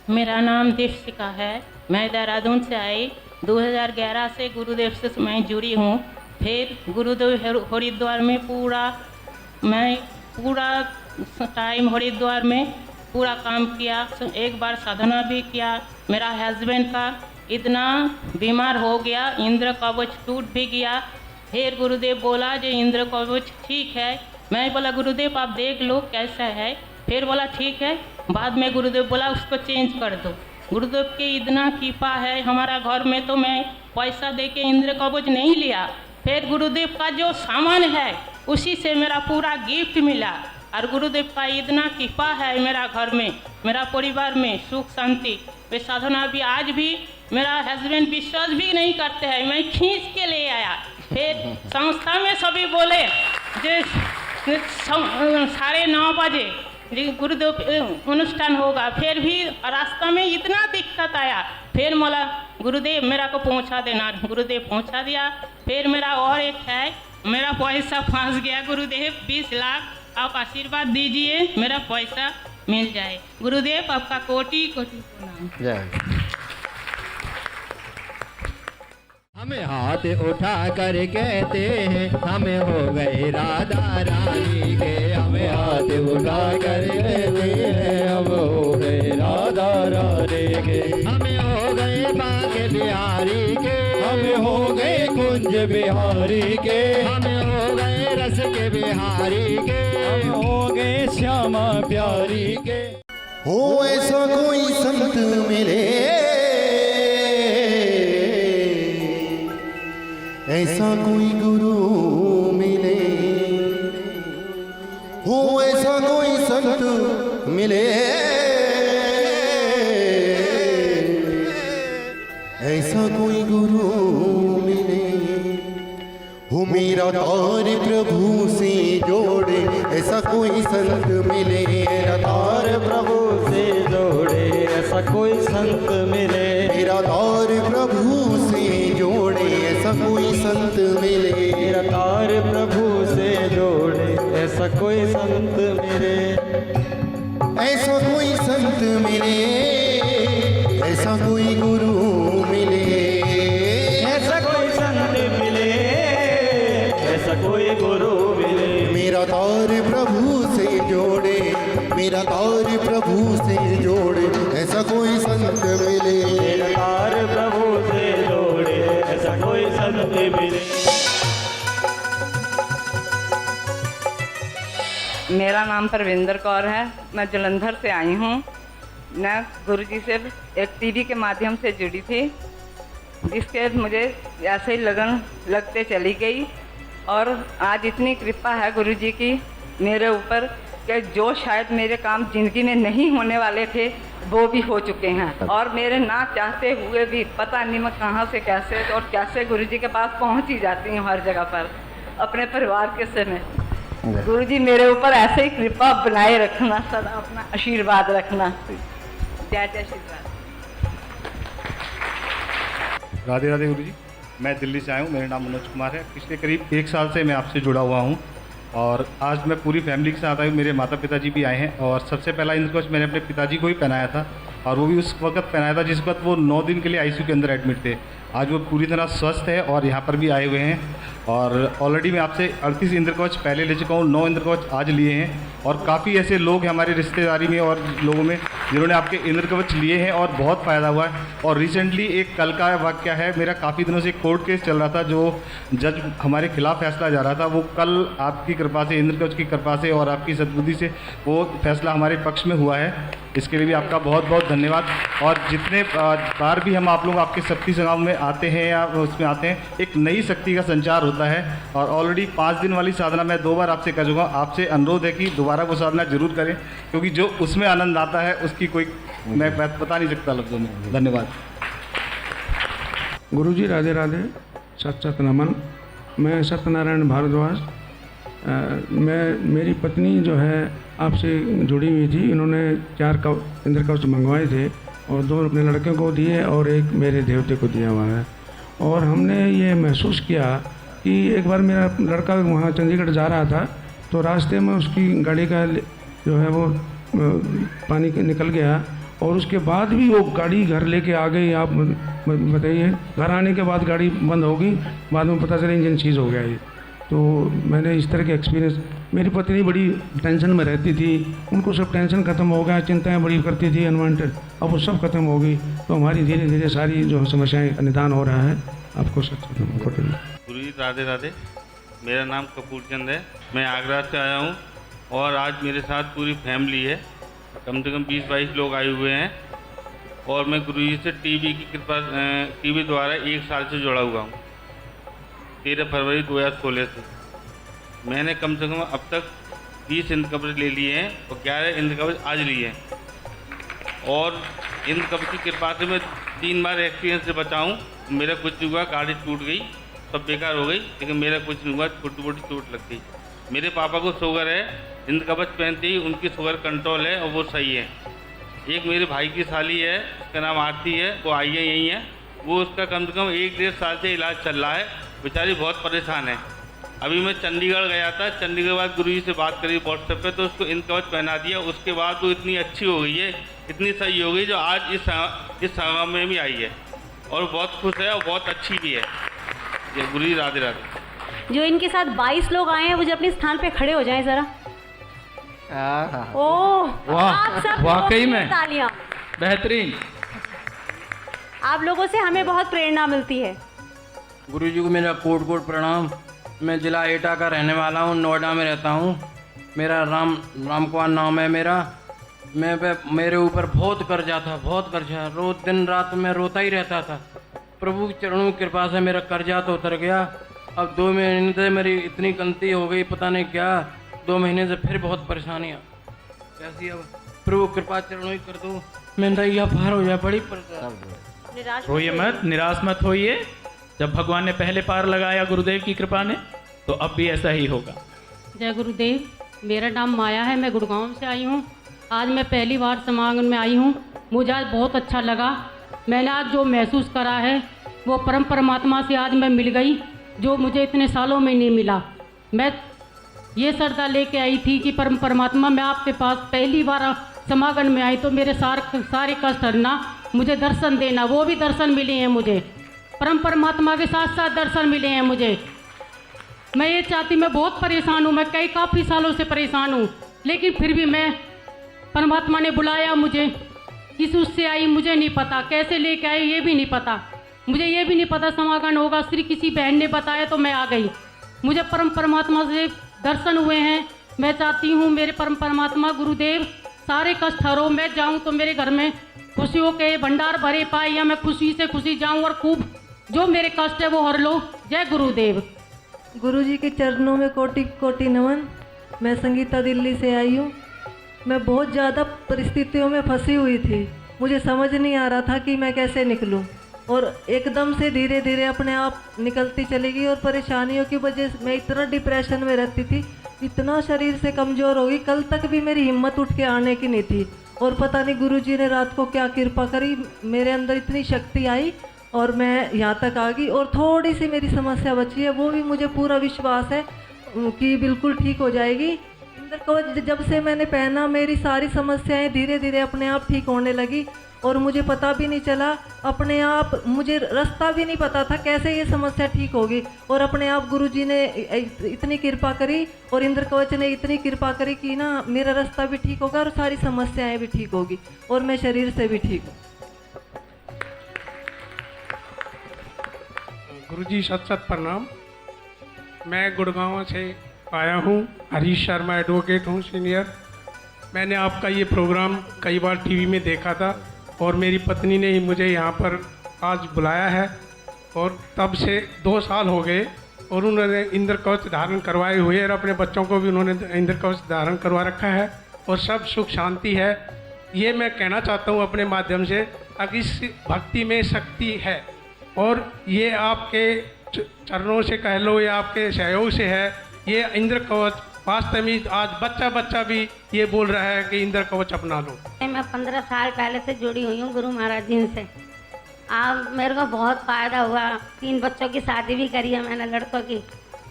S13: मेरा नाम दीक्षिका है, मैं देहरादून से आई। 2011 से गुरुदेव से मैं जुड़ी हूँ। फिर गुरुदेव हरिद्वार में मैं पूरा टाइम हरिद्वार में पूरा काम किया। एक बार साधना भी किया। मेरा हस्बैंड का इतना बीमार हो गया, इंद्र कवच टूट भी गया। फिर गुरुदेव बोला जो इंद्र कवच ठीक है। मैं बोला गुरुदेव आप देख लो कैसा है। फिर बोला ठीक है। बाद में गुरुदेव बोला उसको चेंज कर दो। गुरुदेव की इतना कृपा है हमारा घर में, तो मैं पैसा दे के इंद्र कवच नहीं लिया। फिर गुरुदेव का जो सामान है उसी से मेरा पूरा गिफ्ट मिला। और गुरुदेव का इतना कृपा है मेरा घर में, मेरा परिवार में सुख शांति। वे साधना भी आज भी मेरा हस्बैंड विश्वास भी नहीं करते हैं, मैं खींच के ले आया। फिर संस्था में सभी बोले जो 9:30 बजे गुरुदेव अनुष्ठान होगा, फिर भी रास्ता में इतना दिक्कत आया, फिर मला गुरुदेव मेरा को पहुंचा देना, गुरुदेव पहुंचा दिया। फिर मेरा और एक है, मेरा पैसा फंस गया, गुरुदेव 20 लाख आप आशीर्वाद दीजिए मेरा पैसा मिल जाए। गुरुदेव आपका कोटि कोटि प्रणाम।
S7: जय।
S2: हमें हाथ उठा कर कहते हैं हमें हो गए राधा रानी के, हमें हाथ उठा कर कहते हैं हम हो गए राधा रानी के, हमें हो गए बांके बिहारी के, हमें हो गए कुंज बिहारी के, हमें हो गए रस के बिहारी के, हम हो गए श्यामा प्यारी के।
S1: हो ऐसा कोई संत मिले, ऐसा कोई गुरु मिले, हो ऐसा कोई संत मिले, ऐसा कोई गुरु मिले, हो मेरा तार प्रभु से जोड़े, ऐसा कोई संत मिले, मेरा तार प्रभु से जोड़े, ऐसा कोई संत मिले, मेरा तार प्रभु से जोड़े, ऐसा कोई संत मिले, मेरा तार प्रभु से जोड़े, ऐसा कोई संत मिले, ऐसा कोई संत मिले, ऐसा कोई गुरु मिले, ऐसा कोई संत मिले, ऐसा कोई गुरु मिले, मेरा तार प्रभु से जोड़े, मेरा तार प्रभु से जोड़े, ऐसा कोई संत मिले, मेरा तार प्रभु से जोड़े, ऐसा कोई संत मिले।
S5: मेरा नाम परविंदर कौर है, मैं जलंधर से आई हूँ। मैं गुरुजी से एक टीवी के माध्यम से जुड़ी थी, जिसके मुझे ऐसे ही लगन लगते चली गई, और आज इतनी कृपा है गुरुजी की मेरे ऊपर कि जो शायद मेरे काम ज़िंदगी में नहीं होने वाले थे वो भी हो चुके हैं, और मेरे ना चाहते हुए भी पता नहीं मैं कहाँ से कैसे और कैसे गुरुजी के पास पहुँच ही जाती हूँ हर जगह पर अपने परिवार के समय। गुरुजी मेरे ऊपर ऐसे ही कृपा बनाए रखना, सदा अपना आशीर्वाद रखना। जय जय श्री राम।
S14: राधे राधे गुरुजी। मैं दिल्ली से आया हूँ, मेरा नाम मनोज कुमार है। पिछले करीब 1 साल से मैं आपसे जुड़ा हुआ हूँ, और आज मैं पूरी फैमिली के साथ आया हूँ। मेरे माता पिताजी भी आए हैं, और सबसे पहला इंद्रकवच मैंने अपने पिताजी को ही पहनाया था, और वो भी उस वक्त पहनाया था जिस वक्त वो 9 दिन के लिए आईसीयू के अंदर एडमिट थे। आज वो पूरी तरह स्वस्थ है और यहाँ पर भी आए हुए हैं, और ऑलरेडी मैं आपसे 38 इंद्रकवच पहले ले चुका हूँ, 9 इंद्रकवच आज लिए हैं, और काफ़ी ऐसे लोग हैं हमारे रिश्तेदारी में और लोगों में जिन्होंने आपके इंद्रकवच लिए हैं और बहुत फ़ायदा हुआ है। और रिसेंटली एक कल का वाक़या है, मेरा काफ़ी दिनों से कोर्ट केस चल रहा था, जो जज हमारे खिलाफ फैसला जा रहा था, वो कल आपकी कृपा से, इंद्रकवच की कृपा से और आपकी सद्बुद्धि से वो फैसला हमारे पक्ष में हुआ है। इसके लिए भी आपका बहुत बहुत धन्यवाद। और जितने बार भी हम आप लोग आपके शक्ति संगम में आते हैं या उसमें आते हैं, एक नई शक्ति का संचार होता है, और ऑलरेडी 5 दिन वाली साधना मैं 2 बार आपसे कर चुका हूँ। आपसे अनुरोध है कि दोबारा वो साधना जरूर करें, क्योंकि जो उसमें आनंद आता है उसकी कोई मैं बता नहीं सकता लफ्ज़ों में। धन्यवाद
S15: गुरुजी। राधे राधे, सत सत नमन। मैं सत्यनारायण भारद्वाज। मेरी पत्नी जो है आपसे जुड़ी हुई थी, इन्होंने 4 इंद्रकवच मंगवाए थे, और 2 अपने लड़के को दिए और 1 मेरे देवते को दिया हुआ है। और हमने ये महसूस किया कि एक बार मेरा लड़का वहाँ चंडीगढ़ जा रहा था, तो रास्ते में उसकी गाड़ी का जो है वो पानी निकल गया, और उसके बाद भी वो गाड़ी घर लेके आ गई। आप बताइए, घर आने के बाद गाड़ी बंद हो गई, बाद में पता चला इंजन सीज हो गया ये। तो मैंने इस तरह के एक्सपीरियंस, मेरी पत्नी बड़ी टेंशन में रहती थी, उनको सब टेंशन खत्म हो गया, चिंताएं बड़ी करती थी अनवांटेड, अब वो सब खत्म हो गई। तो हमारी धीरे धीरे सारी जो समस्याएं का निदान हो रहा है। आपको सच
S16: गुरु जी राधे राधे। मेरा नाम कपूर चंद है, मैं आगरा से आया हूँ, और आज मेरे साथ पूरी फैमिली है, कम से कम 20-22 लोग आए हुए हैं, और मैं गुरु जी से टीवी की कृपा, टीवी द्वारा 1 साल से जुड़ा हुआ हूँ। 13 फरवरी 2016 से मैंने कम से कम अब तक 20 इंद्रकवच ले लिए हैं, और 11 इंद्रकवच आज लिए हैं। और इंद्रकवच की कृपा से मैं 3 बार एक्सीडेंट से बचा हूँ। मेरा कुछ नहीं हुआ, गाड़ी टूट गई, सब बेकार हो गई, लेकिन मेरा कुछ नहीं हुआ, छोटी मोटी चोट लग गई। मेरे पापा को शुगर है, इंद्र कवच पहनते ही उनकी शुगर कंट्रोल है और वो सही है। एक मेरे भाई की साली है, उसका नाम आरती है, वो आई है यहीं है, वो उसका कम से कम 1-1.5 साल से इलाज चल रहा है, बेचारी बहुत परेशान है। अभी मैं चंडीगढ़ गया था, चंडीगढ़ के बाद गुरुजी से बात करी व्हाट्सएप पे, तो उसको इंद्र कवच पहना दिया। उसके बाद वो इतनी अच्छी हो गई है, इतनी सही हो गई, जो आज इस संगम में भी आई है और बहुत खुश है और बहुत अच्छी भी है। जय गुरुजी, राधे राधे।
S6: जो इनके साथ 22 लोग आए हैं, वो जो अपने स्थान पे खड़े हो जाएं ज़रा। ओह, आप सब
S12: वाकई में
S6: तालियां।
S12: बेहतरीन।
S6: आप लोगों से हमें बहुत प्रेरणा मिलती है।
S17: गुरुजी को मेरा कोट कोट प्रणाम। मैं जिला एटा का रहने वाला हूँ, नोएडा में रहता हूँ। मेरा राम कुमार नाम है मेरा। मेरे ऊपर बहुत कर्जा था, बहुत कर्जा। रोज दिन रात मैं रोता ही रहता था। प्रभु की चरणों की कृपा से मेरा कर्जा तो उतर गया। अब 2 महीने से मेरी इतनी गलती हो गई, पता नहीं क्या। 2 महीने से फिर बहुत परेशानियाँ कैसी। अब प्रभु कृपा चरणों ही कर दो, मैं नैया पार हो जाए। बड़ी परेशान।
S18: रोइए मत, निराश मत होइए। जब भगवान ने पहले पार लगाया गुरुदेव की कृपा ने, तो अब भी ऐसा ही होगा।
S19: जय गुरुदेव। मेरा नाम माया है, मैं गुड़गांव से आई हूँ। आज मैं पहली बार समागम में आई हूँ। मुझे आज बहुत अच्छा लगा। मैंने आज जो महसूस करा है वो परम परमात्मा से आज मैं मिल गई, जो मुझे इतने सालों में नहीं मिला। मैं ये श्रद्धा लेके आई थी कि परम परमात्मा, मैं आपके पास पहली बार समागम में आई तो मेरे सारे कष्ट हरना, मुझे दर्शन देना। वो भी दर्शन मिले हैं मुझे, परम परमात्मा के साथ साथ दर्शन मिले हैं मुझे। मैं ये चाहती, मैं बहुत परेशान हूँ, मैं काफ़ी सालों से परेशान हूँ, लेकिन फिर भी मैं परमात्मा ने बुलाया मुझे। किस उससे आई मुझे नहीं पता, कैसे लेके आई ये भी नहीं पता। मुझे ये भी नहीं पता समागम होगा, सिर्फ किसी बहन ने बताया तो मैं आ गई। मुझे परम परमात्मा से दर्शन हुए हैं। मैं चाहती हूँ मेरे परम परमात्मा गुरुदेव सारे कष्ट हरो। मैं जाऊँ तो मेरे घर में खुशियों के भंडार भरे पाए, या मैं खुशी से खुशी जाऊँ और खूब जो मेरे कष्ट है वो हर लो। जय गुरुदेव।
S20: गुरुजी के चरणों में कोटि कोटि नमन। मैं संगीता दिल्ली से आई हूँ। मैं बहुत ज़्यादा परिस्थितियों में फंसी हुई थी, मुझे समझ नहीं आ रहा था कि मैं कैसे निकलूं, और एकदम से धीरे धीरे अपने आप निकलती चली गई। और परेशानियों की वजह से मैं इतना डिप्रेशन में रहती थी, इतना शरीर से कमज़ोर हो गई, कल तक भी मेरी हिम्मत उठ के आने की नहीं थी। और पता नहीं गुरुजी ने रात को क्या कृपा करी, मेरे अंदर इतनी शक्ति आई और मैं यहाँ तक आ गई। और थोड़ी सी मेरी समस्या बची है, वो भी मुझे पूरा विश्वास है कि बिल्कुल ठीक हो जाएगी। इंद्र कवच जब से मैंने पहना, मेरी सारी समस्याएं धीरे धीरे अपने आप ठीक होने लगी, और मुझे पता भी नहीं चला अपने आप, मुझे रास्ता भी नहीं पता था कैसे ये समस्या ठीक होगी। और अपने आप गुरुजी ने इतनी कृपा करी और इंद्र कवच ने इतनी कृपा करी कि ना मेरा रास्ता भी ठीक होगा और सारी समस्याएं भी ठीक होगी, और मैं शरीर से भी ठीक हूँ।
S15: गुरुजी सत सत प्रणाम। मैं गुड़गांव से आया हूँ, हरीश शर्मा एडवोकेट हूँ, सीनियर। मैंने आपका ये प्रोग्राम कई बार टीवी में देखा था, और मेरी पत्नी ने ही मुझे यहाँ पर आज बुलाया है, और तब से 2 साल हो गए, और उन्होंने इंद्र कवच धारण करवाए हुए, और अपने बच्चों को भी उन्होंने इंद्र कवच धारण करवा रखा है, और सब सुख शांति है। ये मैं कहना चाहता हूँ अपने माध्यम से, ताकि इस भक्ति में शक्ति है, और ये आपके चरणों से कह लो या आपके सहयोग से है। ये इंद्र कवच वास्तव में आज बच्चा भी ये बोल रहा है कि इंद्र कवच अपना लो।
S21: मैं 15 साल पहले से जुड़ी हुई हूँ गुरु महाराज जी से। अब मेरे को बहुत फ़ायदा हुआ। 3 बच्चों की शादी भी करी है मैंने, लड़कों की।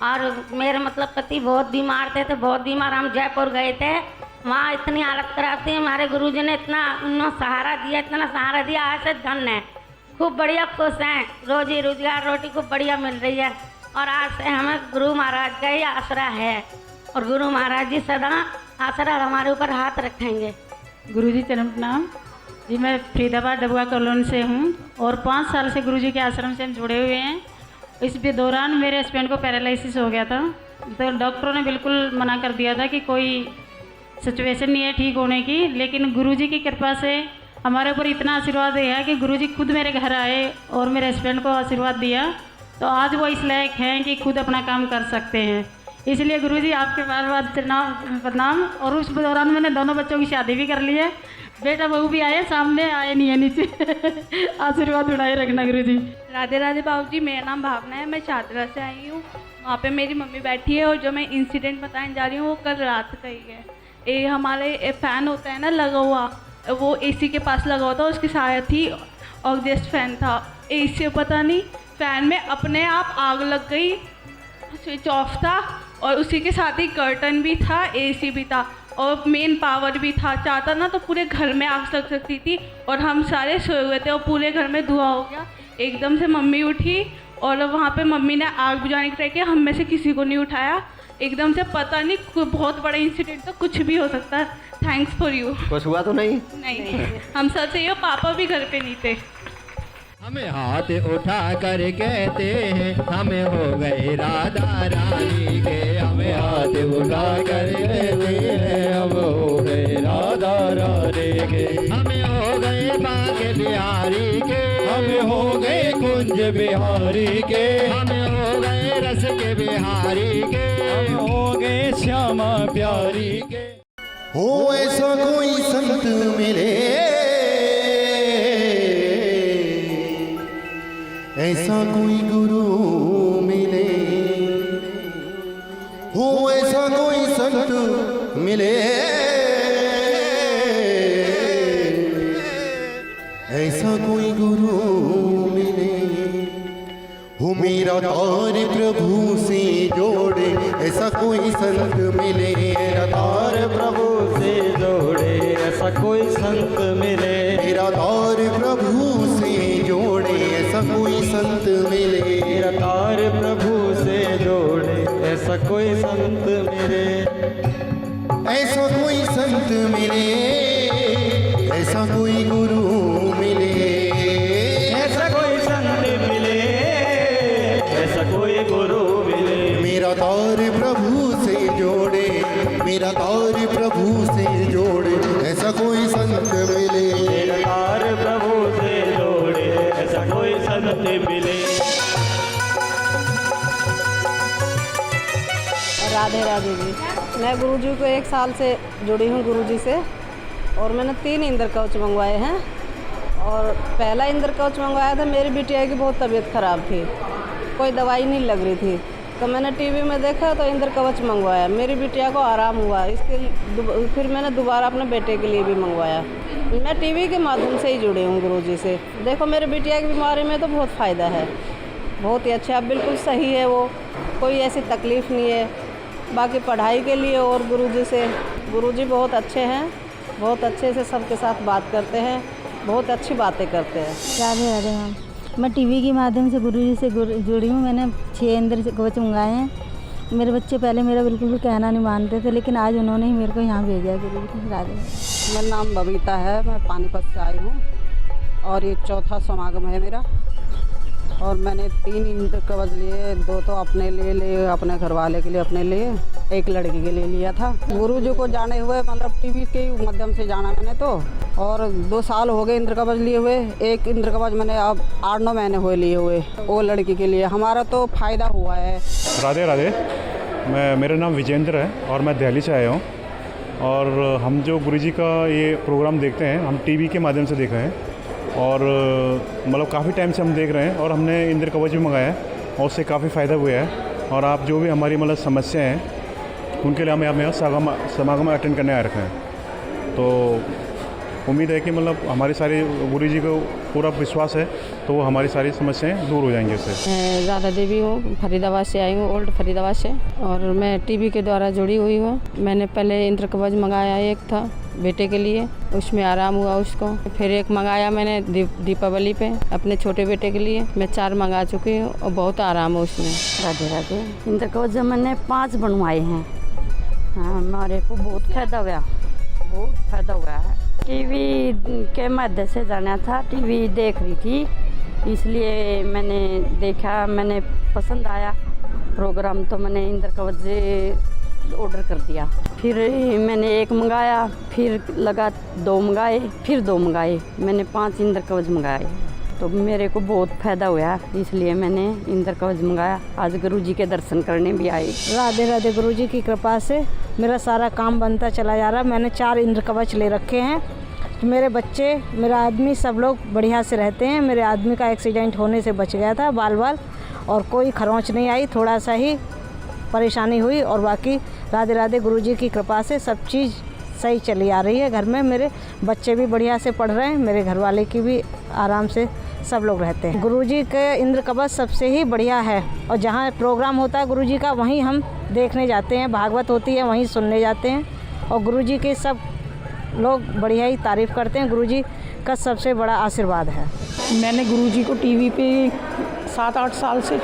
S21: और मेरे मतलब पति बहुत बीमार थे, तो बहुत बीमार, हम जयपुर गए थे, वहाँ इतनी हालत खराब थी। हमारे गुरुजी ने इतना सहारा दिया, इतना सहारा दिया, आज से धन है, खूब बढ़िया खुश हैं, रोजी रोजगार रोटी खूब बढ़िया मिल रही है। और आज से हमें गुरु महाराज का ही आसरा है, और गुरु महाराज जी सदा आसरा हमारे ऊपर हाथ रखेंगे।
S19: गुरुजी चरण प्रणाम जी। मैं फरीदाबाद डबुआ कॉलोनी से हूँ, और 5 साल से गुरुजी के आश्रम से हम जुड़े हुए हैं। इस दौरान मेरे हस्बैंड को पैरालिसिस हो गया था, तो डॉक्टरों ने बिल्कुल मना कर दिया था कि कोई सिचुएशन नहीं है ठीक होने की। लेकिन गुरुजी की कृपा से हमारे ऊपर इतना आशीर्वाद है कि गुरुजी खुद मेरे घर आए और मेरे हस्बैंड को आशीर्वाद दिया, तो आज वो इस लायक हैं कि खुद अपना काम कर सकते हैं। इसलिए गुरुजी आपके बार बार प्रणाम। और उस दौरान मैंने दोनों बच्चों की शादी भी कर ली है। बेटा बहू भी आए, सामने आए नहीं है नीचे। आशीर्वाद उड़ाए रखना गुरुजी।
S4: राधे राधे बाबूजी, मेरा नाम भावना है, मैं छात्रा से आई हूँ। वहाँ पे मेरी मम्मी बैठी है और जो मैं इंसिडेंट बताने जा रही हूँ वो कल रात का ही है। ये हमारे फ़ैन होता है ना लगा हुआ, वो एसी के पास लगा हुआ था, उसके साथ ही एग्जॉस्ट फैन था। एसी पता नहीं फ़ैन में अपने आप आग लग गई, स्विच ऑफ था और उसी के साथ ही कर्टन भी था, एसी भी था और मेन पावर भी था। चाहता ना तो पूरे घर में आग लग सकती थी और हम सारे सोए हुए थे और पूरे घर में धुआं हो गया। एकदम से मम्मी उठी और वहाँ पे मम्मी ने आग बुझाने की ट्राई किया, हम में से किसी को नहीं उठाया। एकदम से पता नहीं, बहुत बड़ा इंसिडेंट तो कुछ भी हो सकता है। Thanks for you.
S7: कुछ हुआ तो नहीं?
S4: नहीं, हम सब से पापा भी घर पे नहीं थे।
S2: हमें हाथ उठा कर कहते हैं हमें हो गए राधा रानी के। हमें हाथ उठा कर कहते हैं हम हो गए राधा रानी के। हमें हो गए बांके बिहारी के। हमें हो गए कुंज बिहारी के। हमें हो गए रस के बिहारी के। हम हो गए श्यामा प्यारी के।
S1: हो ऐसा कोई संत मिले, ऐसा कोई गुरु मिले। हो ऐसा कोई संत मिले, ऐसा कोई गुरु मिले। हो मेरा तार प्रभु से जोड़े, ऐसा कोई संत मिले। मेरा तार प्रभु से जोड़े, ऐसा कोई संत मिले। मेरा तार प्रभु से जोड़े, ऐसा कोई संत मिले। मेरा तार प्रभु से जोड़े, ऐसा कोई संत मिले। ऐसा कोई संत मिले, ऐसा कोई गुरु मिले। ऐसा कोई संत मिले, ऐसा कोई गुरु मिले। मेरा तार प्रभु से जोड़े, मेरा तार प्रभु से जोड़े, ऐसा कोई संत मिले। मेरा तार प्रभु से जोड़े, ऐसा कोई संत मिले।
S11: राधे राधे जी, मैं गुरुजी को 1 साल से जुड़ी हूँ गुरुजी से और मैंने 3 इंद्र कवच मंगवाए हैं। और पहला इंद्र कवच मंगवाया था, मेरी बिटिया की बहुत तबीयत ख़राब थी, कोई दवाई नहीं लग रही थी, तो मैंने टीवी में देखा तो इंद्र कवच मंगवाया, मेरी बिटिया को आराम हुआ। इसके फिर मैंने दोबारा अपने बेटे के लिए भी मंगवाया। मैं टीवी के माध्यम से ही जुड़ी हूँ गुरुजी से। देखो मेरी बिटिया की बीमारी में तो बहुत फ़ायदा है, बहुत ही अच्छा, बिल्कुल सही है, वो कोई ऐसी तकलीफ़ नहीं है। बाकी पढ़ाई के लिए और गुरुजी से, गुरुजी बहुत अच्छे हैं, बहुत अच्छे से सबके साथ बात करते हैं, बहुत अच्छी बातें करते हैं।
S3: राधे राधे मैम, मैं टीवी के माध्यम से गुरुजी से जुड़ी हूँ। मैंने 6 इंद्र कवच मंगाए हैं। मेरे बच्चे पहले मेरा बिल्कुल भी कहना नहीं मानते थे, लेकिन आज उन्होंने ही मेरे को यहाँ भेजा गुरुजी। राधे।
S11: मेरा नाम बबीता है, मैं पानीपत से आई हूँ और ये 4था समागम है मेरा। और मैंने 3 इंद्र कवच लिए, 2 तो अपने लिए, अपने घर वाले के लिए, अपने लिए, 1 लड़की के लिए लिया था। गुरुजी को जाने हुए मतलब टीवी के माध्यम से जाना मैंने तो, और 2 साल हो गए इंद्र कवच लिए हुए। 1 इंद्र कवच मैंने अब 8-9 महीने हुए लिए हुए, वो लड़की के लिए। हमारा तो फ़ायदा हुआ है।
S22: राधे राधे, मेरा नाम विजेंद्र है और मैं दिल्ली से आया हूँ। और हम जो गुरुजी का ये प्रोग्राम देखते हैं, हम टीवी के माध्यम से देख रहे हैं और मतलब काफ़ी टाइम से हम देख रहे हैं। और हमने इंद्र कवच भी मंगाया है और उससे काफ़ी फ़ायदा हुआ है। और आप जो भी हमारी मतलब समस्याएं हैं उनके लिए हमें यहाँ समागम अटेंड करने आ रखे हैं। तो उम्मीद है कि मतलब हमारे सारे गुरुजी को पूरा विश्वास है तो वो हमारी सारी समस्याएं दूर हो जाएंगी उससे।
S23: मैं राधा देवी हूँ, फरीदाबाद से आई हूँ, ओल्ड फरीदाबाद से, और मैं टीवी के द्वारा जुड़ी हुई हूँ। मैंने पहले इंद्र कवच मंगाया, 1 था बेटे के लिए, उसमें आराम हुआ उसको। फिर 1 मंगाया मैंने दीपावली पे अपने छोटे बेटे के लिए। मैं 4 मंगा चुकी हूँ और बहुत आराम है उसमें।
S24: राधे राधे। इंद्र कवच मैंने 5 बनवाए हैं। हाँ, हमारे को बहुत फ़ायदा हुआ, बहुत फ़ायदा हुआ है। टीवी के माध्यम से जाना था, टीवी देख रही थी इसलिए मैंने देखा, मैंने पसंद आया प्रोग्राम तो मैंने इंद्र कवच ऑर्डर कर दिया। फिर मैंने 1 मंगाया, फिर लगा 2 मंगाए, फिर 2 मंगाए, मैंने 5 इंद्र कवच मंगाए। तो मेरे को बहुत फ़ायदा हुआ, इसलिए मैंने इंद्र कवच मंगाया। आज गुरु जी के दर्शन करने भी आई।
S3: राधे राधे। गुरु जी की कृपा से मेरा सारा काम बनता चला जा रहा है। मैंने 4 इंद्र कवच ले रखे हैं। मेरे बच्चे, मेरा आदमी, सब लोग बढ़िया से रहते हैं। मेरे आदमी का एक्सीडेंट होने से बच गया था बाल और कोई खरोंच नहीं आई, थोड़ा सा ही परेशानी हुई और बाकी राधे राधे गुरु जी की कृपा से सब चीज़ सही चली आ रही है। घर में मेरे बच्चे भी बढ़िया से पढ़ रहे हैं, मेरे घर वाले की भी आराम से सब लोग रहते हैं। गुरु जी के इंद्र कवच सबसे ही बढ़िया है और जहाँ प्रोग्राम होता है गुरु जी का वहीं हम देखने जाते हैं, भागवत होती है वहीं सुनने जाते हैं और गुरु जी के सब लोग बढ़िया ही तारीफ़ करते हैं। गुरु जी का सबसे बड़ा आशीर्वाद है।
S8: मैंने गुरु जी को टीवी पे 7-8 साल से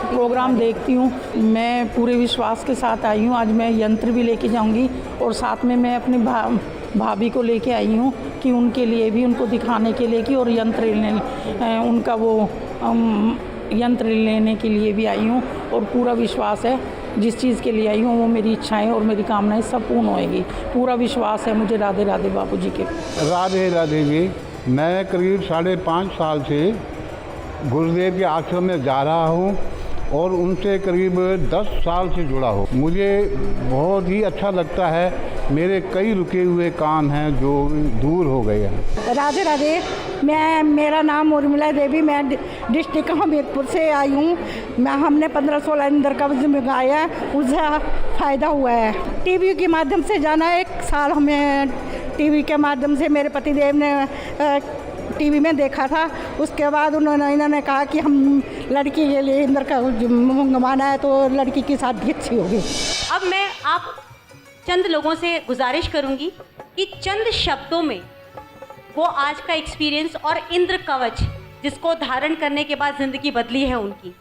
S8: प्रोग्राम देखती हूँ। मैं पूरे विश्वास के साथ आई हूँ। आज मैं यंत्र भी लेके जाऊँगी और साथ में मैं अपनी भाभी को लेके आई हूँ कि उनके लिए भी, उनको दिखाने के लिए कि और यंत्र उनका वो यंत्र लेने के लिए भी आई हूँ और पूरा विश्वास है जिस चीज़ के लिए आई हूँ वो मेरी इच्छाएं और मेरी कामनाएं सब पूर्ण होएगी। पूरा विश्वास है मुझे राधे राधे बापू जी के।
S9: राधे राधे जी। मैं करीब 5.5 साल से गुरुदेव के आश्रम में जा रहा हूँ और उनसे करीब 10 साल से जुड़ा हूँ। मुझे बहुत ही अच्छा लगता है। मेरे कई रुके हुए काम हैं जो दूर हो गए हैं।
S8: राधे राधे। मेरा नाम उर्मिला देवी, मैं डिस्ट्रिक्ट हमीरपुर से आई हूँ। हमने 15-16 इंद्र कवच मंगाया, उससे फ़ायदा हुआ है। टीवी के माध्यम से जाना, 1 साल हमें टीवी के माध्यम से मेरे पतिदेव ने टीवी में देखा था। उसके बाद इन्होंने कहा कि हम लड़की के लिए इंद्र का मंगवाना है तो लड़की की शादी अच्छी होगी।
S6: अब मैं आप चंद लोगों से गुजारिश करूंगी कि चंद शब्दों में वो आज का एक्सपीरियंस और इंद्र कवच जिसको धारण करने के बाद ज़िंदगी बदली है उनकी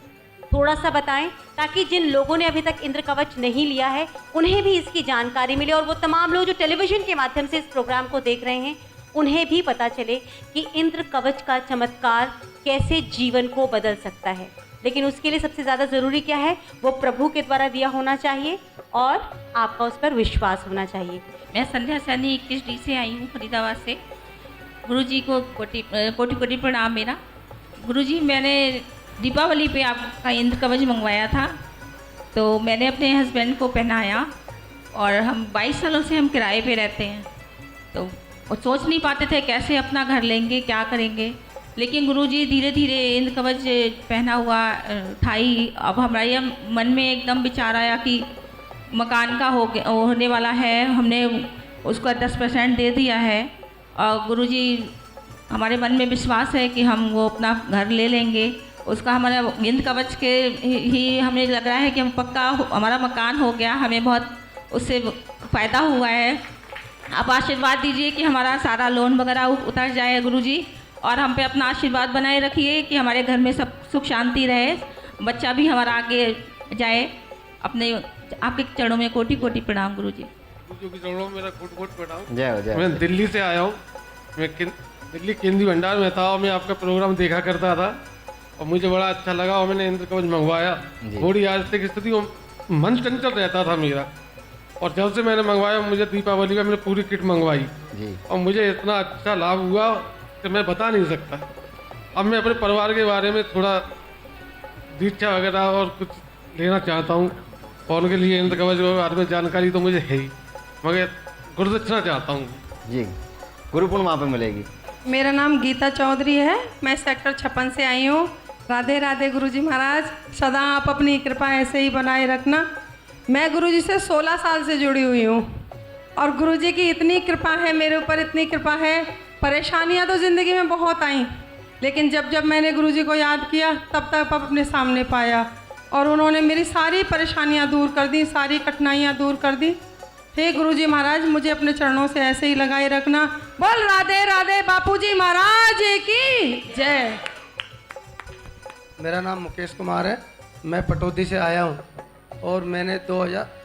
S6: थोड़ा सा बताएं, ताकि जिन लोगों ने अभी तक इंद्र कवच नहीं लिया है उन्हें भी इसकी जानकारी मिले और वो तमाम लोग जो टेलीविज़न के माध्यम से इस प्रोग्राम को देख रहे हैं उन्हें भी पता चले कि इंद्र कवच का चमत्कार कैसे जीवन को बदल सकता है। लेकिन उसके लिए सबसे ज़्यादा ज़रूरी क्या है, वो प्रभु के द्वारा दिया होना चाहिए और आपका उस पर विश्वास होना चाहिए।
S10: मैं संध्या सैनी 21D से आई हूँ, फरीदाबाद से। गुरुजी को कोटि कोटि प्रणाम मेरा। गुरुजी, मैंने दीपावली पे आपका इंद्र कवच मंगवाया था तो मैंने अपने हस्बैंड को पहनाया और हम 22 सालों से हम किराए पे रहते हैं तो और सोच नहीं पाते थे कैसे अपना घर लेंगे, क्या करेंगे। लेकिन गुरुजी धीरे धीरे इंद्र कवच पहना हुआ था ही। अब हमारे मन में एकदम विचार आया कि मकान का होने वाला है, हमने उसका 10% दे दिया है और गुरुजी हमारे मन में विश्वास है कि हम वो अपना घर ले लेंगे। उसका हमारा इंद्र कवच के ही हमें लग रहा है कि हम पक्का हमारा मकान हो गया, हमें बहुत उससे फ़ायदा हुआ है। आप आशीर्वाद दीजिए कि हमारा सारा लोन वगैरह उतर जाए गुरुजी, और हम पे अपना आशीर्वाद बनाए रखिए कि हमारे घर में सब सुख शांति रहे, बच्चा भी हमारा आगे जाए। अपने आपके चरणों में कोटि कोटि प्रणाम गुरुजी।
S13: गुरुजी के चरणों में मेरा कोटि कोटि प्रणाम।
S7: जय हो जय।
S13: मैं दिल्ली से आया हूँ। मैं दिल्ली केंद्रीय भंडार में था और मैं आपका प्रोग्राम देखा करता था और मुझे बड़ा अच्छा लगा और मैंने इंद्र कवच मंगवाया। थोड़ी आर्थिक स्थिति मन चंचल रहता था मेरा, और जब से मैंने मंगवाया मुझे दीपावली में मैंने पूरी किट मंगवाई और मुझे इतना अच्छा लाभ हुआ कि मैं बता नहीं सकता। अब मैं अपने परिवार के बारे में थोड़ा दीक्षा वगैरह और कुछ लेना चाहता हूँ और उनके लिए इंद्र कवच के बारे में जानकारी तो मुझे है ही, मगर गुरुदक्षिणा चाहता हूँ
S7: जी। गुरु पूर्णिमा पे मिलेगी।
S25: मेरा नाम गीता चौधरी है, मैं सेक्टर 56 से आई हूँ। राधे राधे गुरुजी महाराज, सदा आप अपनी कृपा ऐसे ही बनाए रखना। मैं गुरुजी से 16 साल से जुड़ी हुई हूँ और गुरुजी की इतनी कृपा है मेरे ऊपर, इतनी कृपा है। परेशानियाँ तो ज़िंदगी में बहुत आई, लेकिन जब जब मैंने गुरुजी को याद किया तब तक अपने सामने पाया और उन्होंने मेरी सारी परेशानियाँ दूर कर दी, सारी कठिनाइयाँ दूर कर दी। हे गुरुजी महाराज, मुझे अपने चरणों से ऐसे ही लगाए रखना। बोल राधे राधे बापूजी महाराज की जय।
S26: मेरा नाम मुकेश कुमार है, मैं पटौदी से आया हूँ और मैंने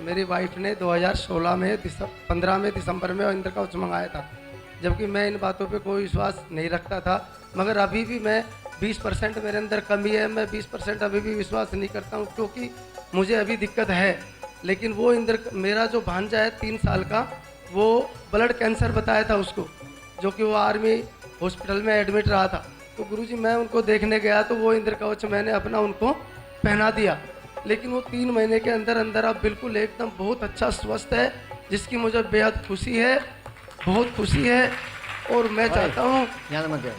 S26: मेरी वाइफ ने 2016 में 15 में दिसंबर में इंद्र कवच मंगाया था, जबकि मैं इन बातों पे कोई विश्वास नहीं रखता था। मगर अभी भी मैं 20% मेरे अंदर कमी है, मैं 20% अभी भी विश्वास नहीं करता हूँ क्योंकि मुझे अभी दिक्कत है। लेकिन वो मेरा जो भांजा है 3 साल का, वो ब्लड कैंसर बताया था उसको, जो कि वो आर्मी हॉस्पिटल में एडमिट रहा था। तो गुरुजी मैं उनको देखने गया तो वो इंद्र कवच मैंने अपना उनको पहना दिया, लेकिन वो 3 महीने के अंदर अंदर अब बिल्कुल एकदम बहुत अच्छा स्वस्थ है, जिसकी मुझे बेहद खुशी है, बहुत खुशी है। और मैं चाहता हूँ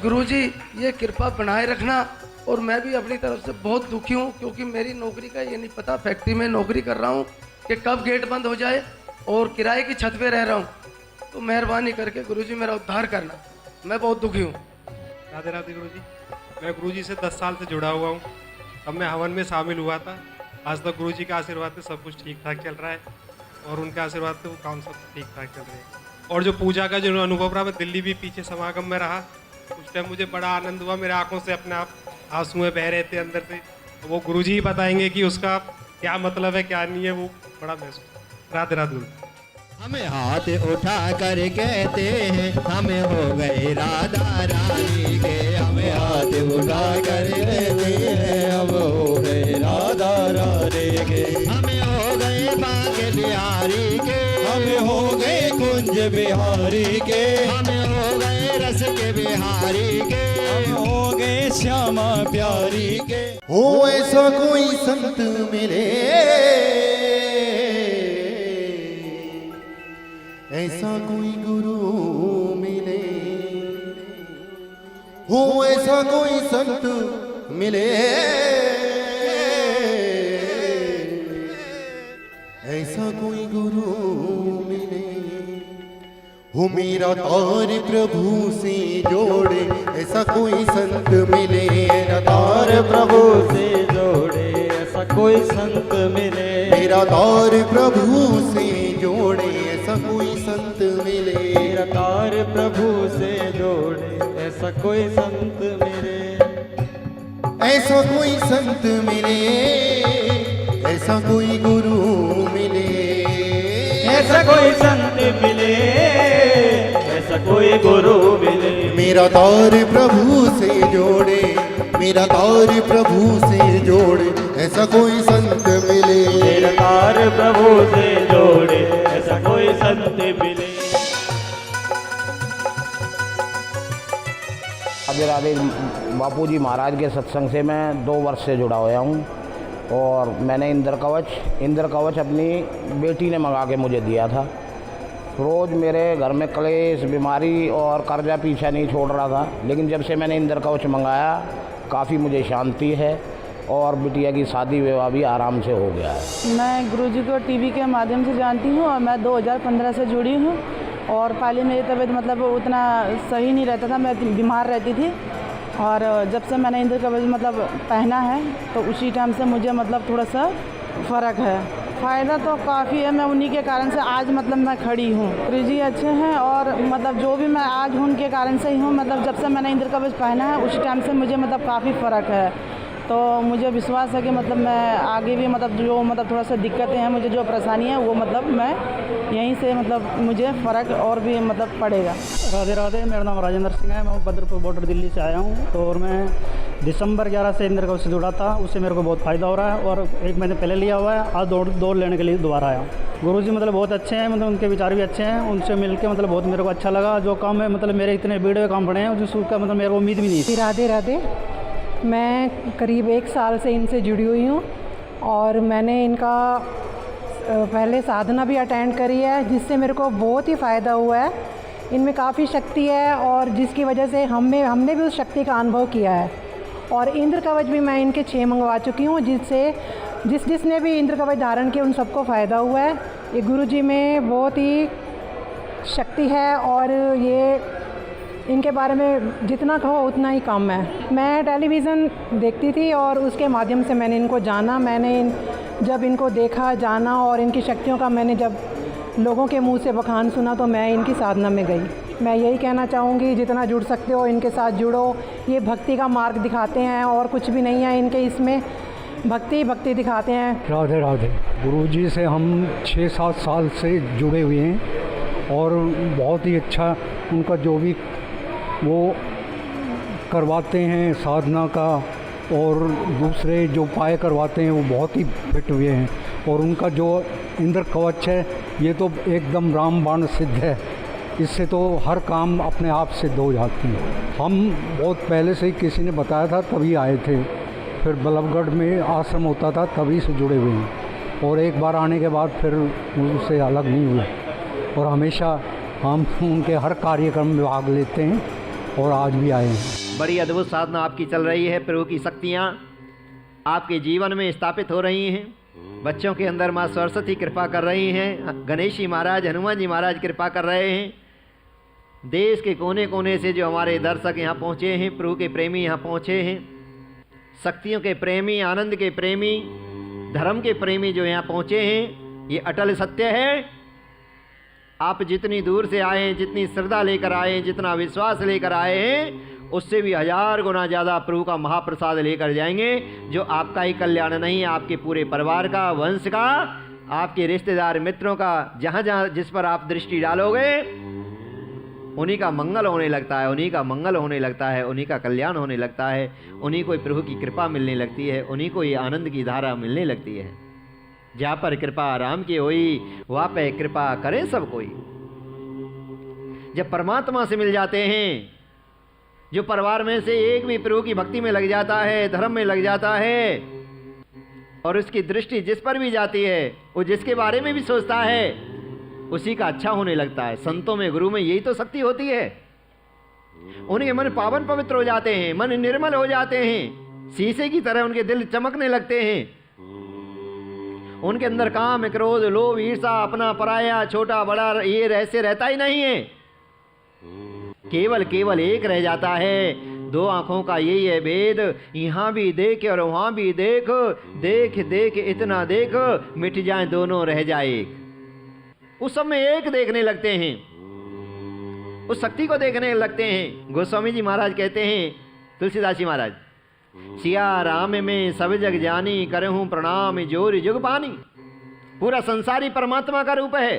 S26: गुरुजी ये कृपा बनाए रखना। और मैं भी अपनी तरफ से बहुत दुखी हूँ, क्योंकि मेरी नौकरी का ये नहीं पता, फैक्ट्री में नौकरी कर रहा हूँ कि कब गेट बंद हो जाए, और किराए की छत पे रह रहा हूँ। तो मेहरबानी करके गुरुजी मेरा उद्धार करना, मैं बहुत दुखी हूँ।
S5: राधे राधे गुरुजी। मैं गुरुजी से 10 साल से जुड़ा हुआ हूँ। अब मैं हवन में शामिल हुआ था। आज तक गुरुजी के आशीर्वाद से सब कुछ ठीक ठाक चल रहा है, और उनके आशीर्वाद से वो काम सब ठीक ठाक चल रहे हैं। और जो पूजा का जो अनुभव रहा, मैं दिल्ली भी पीछे समागम में रहा, उस टाइम मुझे बड़ा आनंद हुआ। मेरे आंखों से अपने आप आंसुएं बह रहे थे अंदर से। तो वो गुरुजी ही बताएंगे कि उसका क्या मतलब है, क्या नहीं है, वो बड़ा महसूस। राधे राधे।
S2: हमें हाथ उठा कर कहते हैं हमें हो गए राधा रानी के, हमें हाथ उठा कर कहते हैं हम हो गए राधा रानी के, हमें हो गए बांके बिहारी के, हमें हो गए कुंज बिहारी के, हमें हो गए रस के बिहारी के, हम हो गए श्यामा प्यारी के।
S1: हो ऐसा कोई संत मिले, ऐसा कोई गुरु मिले, हो ऐसा कोई संत मिले, ऐसा कोई गुरु मिले, हो मेरा तार प्रभु से जोड़े, ऐसा कोई संत मिले, मेरा तार प्रभु से जोड़े, ऐसा कोई संत मिले, मेरा तार प्रभु से जोड़े, ऐसा कोई संत मिले, मेरा तार प्रभु से जोड़े, ऐसा कोई संत मिले, ऐसा कोई संत मिले, ऐसा कोई गुरु मिले, ऐसा कोई संत मिले, ऐसा कोई गुरु मिले, मेरा तार प्रभु से जोड़े, मेरा तार प्रभु से जोड़े, ऐसा कोई संत मिले, मेरा तार प्रभु से जोड़े, ऐसा कोई संत मिले।
S12: राधे राधे। बापूजी महाराज के सत्संग से मैं 2 वर्ष से जुड़ा हुआ हूँ, और मैंने इंद्र कवच अपनी बेटी ने मंगा के मुझे दिया था। रोज़ मेरे घर में क्लेश, बीमारी और कर्जा पीछा नहीं छोड़ रहा था, लेकिन जब से मैंने इंद्र कवच मंगाया काफ़ी मुझे शांति है, और बिटिया की शादी विवाह भी आराम से हो गया है।
S8: मैं गुरुजी को टीवी के माध्यम से जानती हूँ, और मैं 2015 से जुड़ी हूँ। और पहले मेरी तबीयत मतलब उतना सही नहीं रहता था, मैं बीमार रहती थी, और जब से मैंने इंद्र कवच मतलब पहना है तो उसी टाइम से मुझे मतलब थोड़ा सा फ़र्क है। फ़ायदा तो काफ़ी है, मैं उन्हीं के कारण से आज मतलब मैं खड़ी हूँ। गुरुजी अच्छे हैं, और मतलब जो भी मैं आज हूँ उनके कारण से ही हूँ। मतलब जब से मैंने इंद्र कवच पहना है उसी टाइम से मुझे मतलब काफ़ी फ़र्क है। तो मुझे विश्वास है कि मतलब मैं आगे भी मतलब जो मतलब थोड़ा सा दिक्कतें हैं, मुझे जो परेशानी है वो मतलब मैं यहीं से मतलब मुझे फ़र्क और भी मतलब पड़ेगा।
S14: राधे राधे। मेरा नाम राजेंद्र सिंह है, मैं बद्रपुर बॉर्डर दिल्ली से आया हूँ। तो और मैं दिसंबर 11 से इंद्र कवच से जुड़ा था, उससे मेरे को बहुत फ़ायदा हो रहा है, और 1 महीने पहले लिया हुआ है। आज दौड़ लेने के लिए दोबारा आया। गुरुजी मतलब बहुत अच्छे हैं, मतलब उनके विचार भी अच्छे हैं, उनसे मिलकर मतलब बहुत मेरे को अच्छा लगा। जो काम है मतलब मेरे इतने भीड़ हुए काम पड़े हैं जिसका मतलब मेरे को उम्मीद भी नहीं थी।
S16: राधे राधे। मैं करीब 1 साल से इनसे जुड़ी हुई हूँ, और मैंने इनका पहले साधना भी अटेंड करी है, जिससे मेरे को बहुत ही फ़ायदा हुआ है। इनमें काफ़ी शक्ति है, और जिसकी वजह से हमने भी उस शक्ति का अनुभव किया है। और इंद्र कवच भी मैं इनके 6 मंगवा चुकी हूँ, जिसने भी इंद्र कवच धारण किया उन सबको फ़ायदा हुआ है। ये गुरुजी में बहुत ही शक्ति है, और ये इनके बारे में जितना कहो उतना ही कम है। मैं टेलीविज़न देखती थी, और उसके माध्यम से मैंने इनको जाना। जब इनको देखा, जाना, और इनकी शक्तियों का मैंने जब लोगों के मुंह से बखान सुना, तो मैं इनकी साधना में गई। मैं यही कहना चाहूँगी, जितना जुड़ सकते हो इनके साथ जुड़ो। ये भक्ति का मार्ग दिखाते हैं, और कुछ भी नहीं है इनके इसमें, भक्ति दिखाते हैं।
S14: राधे राधे। गुरुजी से हम 6-7 साल से जुड़े हुए हैं, और बहुत ही अच्छा उनका जो भी वो करवाते हैं साधना का, और दूसरे जो उपाय करवाते हैं वो बहुत ही फिट हुए हैं। और उनका जो इंद्र कवच है ये तो एकदम रामबाण सिद्ध है,
S15: इससे तो हर काम अपने आप सिद्ध हो जाती है। हम बहुत पहले से ही किसी ने बताया था तभी आए थे, फिर बल्लभगढ़ में आश्रम होता था तभी से जुड़े हुए हैं, और एक बार आने के बाद फिर उससे अलग नहीं हुए, और हमेशा हम उनके हर कार्यक्रम में भाग लेते हैं और आज भी आए हैं।
S7: बड़ी अद्भुत साधना आपकी चल रही है। प्रभु की शक्तियाँ आपके जीवन में स्थापित हो रही हैं। बच्चों के अंदर माँ सरस्वती कृपा कर रही हैं, गणेश जी महाराज, हनुमान जी महाराज कृपा कर रहे हैं। देश के कोने कोने से जो हमारे दर्शक यहाँ पहुँचे हैं, प्रभु के प्रेमी यहाँ पहुँचे हैं, शक्तियों के प्रेमी, आनंद के प्रेमी, धर्म के प्रेमी जो यहाँ पहुँचे हैं, ये अटल सत्य है। आप जितनी दूर से आए हैं, जितनी श्रद्धा लेकर आए हैं, जितना विश्वास लेकर आए हैं, उससे भी 1000 गुना ज़्यादा प्रभु का महाप्रसाद लेकर जाएंगे, जो आपका ही कल्याण नहीं, आपके पूरे परिवार का, वंश का, आपके रिश्तेदार मित्रों का, जहाँ जहाँ जिस पर आप दृष्टि डालोगे उन्हीं का मंगल होने लगता है, उन्हीं का मंगल होने लगता है, उन्हीं का कल्याण होने लगता है, उन्हीं को प्रभु की कृपा मिलने लगती है, उन्हीं को ये आनंद की धारा मिलने लगती है। जहाँ पर कृपा राम की होई, वहाँ पे कृपा करे सब कोई। जब परमात्मा से मिल जाते हैं, जो परिवार में से एक भी प्रभु की भक्ति में लग जाता है, धर्म में लग जाता है, और उसकी दृष्टि जिस पर भी जाती है, वो जिसके बारे में भी सोचता है, उसी का अच्छा होने लगता है। संतों में, गुरु में यही तो शक्ति होती है। उनके मन पावन पवित्र हो जाते हैं, मन निर्मल हो जाते हैं, शीशे की तरह उनके दिल चमकने लगते हैं। उनके अंदर काम, क्रोध, लोभ, ईर्षा, अपना पराया, छोटा बड़ा ये रहस्य रहता ही नहीं है। केवल केवल एक रह जाता है। 2 आंखों का यही है भेद, यहाँ भी देख और वहाँ भी देख, देख देख इतना देख, मिट जाए दोनों रह जाए एक। उस समय एक देखने लगते हैं, उस शक्ति को देखने लगते हैं। गोस्वामी जी महाराज कहते हैं, तुलसीदास जी महाराज, सिया राम में सब जग जानी, करहूं प्रणाम जोर जुग पानी। पूरा संसारी परमात्मा का रूप है,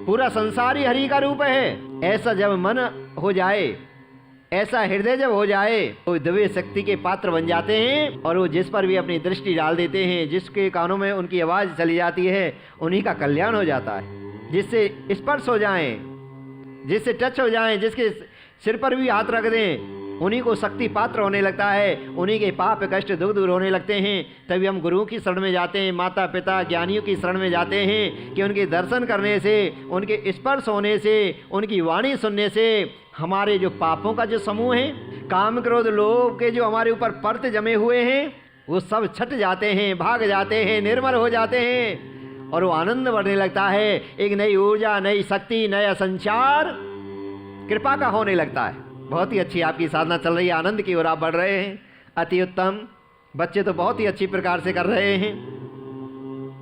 S7: पूरा संसारी हरि का रूप है। ऐसा जब मन हो जाए, ऐसा हृदय जब हो जाए, तो दिव्य शक्ति के पात्र बन जाते हैं, और वो जिस पर भी अपनी दृष्टि डाल देते हैं, जिसके कानों में उनकी आवाज़ चली जाती है, उन्हीं का कल्याण हो जाता है। जिससे स्पर्श हो जाएं, जिससे टच हो जाएं, जिसके सिर पर भी हाथ रख दें, उन्हीं को शक्ति पात्र होने लगता है, उन्हीं के पाप कष्ट दुख दूर होने लगते हैं। तभी हम गुरुओं की शरण में जाते हैं, माता पिता ज्ञानियों की शरण में जाते हैं, कि उनके दर्शन करने से, उनके स्पर्श होने से, उनकी वाणी सुनने से हमारे जो पापों का जो समूह है, काम क्रोध लोभ के जो हमारे ऊपर परत जमे हुए हैं, वो सब छट जाते हैं, भाग जाते हैं, निर्मल हो जाते हैं, और वो आनंद बढ़ने लगता है। एक नई ऊर्जा, नई शक्ति, नया संचार कृपा का होने लगता है। बहुत ही अच्छी आपकी साधना चल रही है, आनंद की ओर आप बढ़ रहे हैं, अति उत्तम। बच्चे तो बहुत ही अच्छी प्रकार से कर रहे हैं।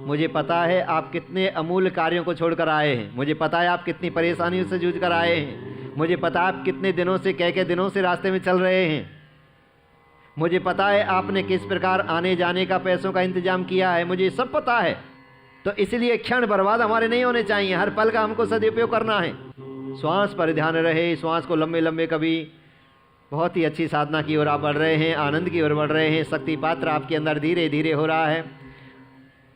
S7: मुझे पता है आप कितने अमूल्य कार्यों को छोड़कर आए हैं, मुझे पता है आप कितनी परेशानियों से जूझ कर आए हैं, मुझे पता है आप कितने दिनों से, कई दिनों से रास्ते में चल रहे हैं, मुझे पता है आपने किस प्रकार आने जाने का, पैसों का इंतजाम किया है, मुझे सब पता है। तो इसलिए क्षण बर्बाद हमारे नहीं होने चाहिए, हर पल का हमको सदुपयोग करना है। श्वास पर ध्यान रहे, श्वास को लंबे लंबे कभी। बहुत ही अच्छी साधना की ओर आप बढ़ रहे हैं, आनंद की ओर बढ़ रहे हैं। शक्ति पात्र आपके अंदर धीरे धीरे हो रहा है,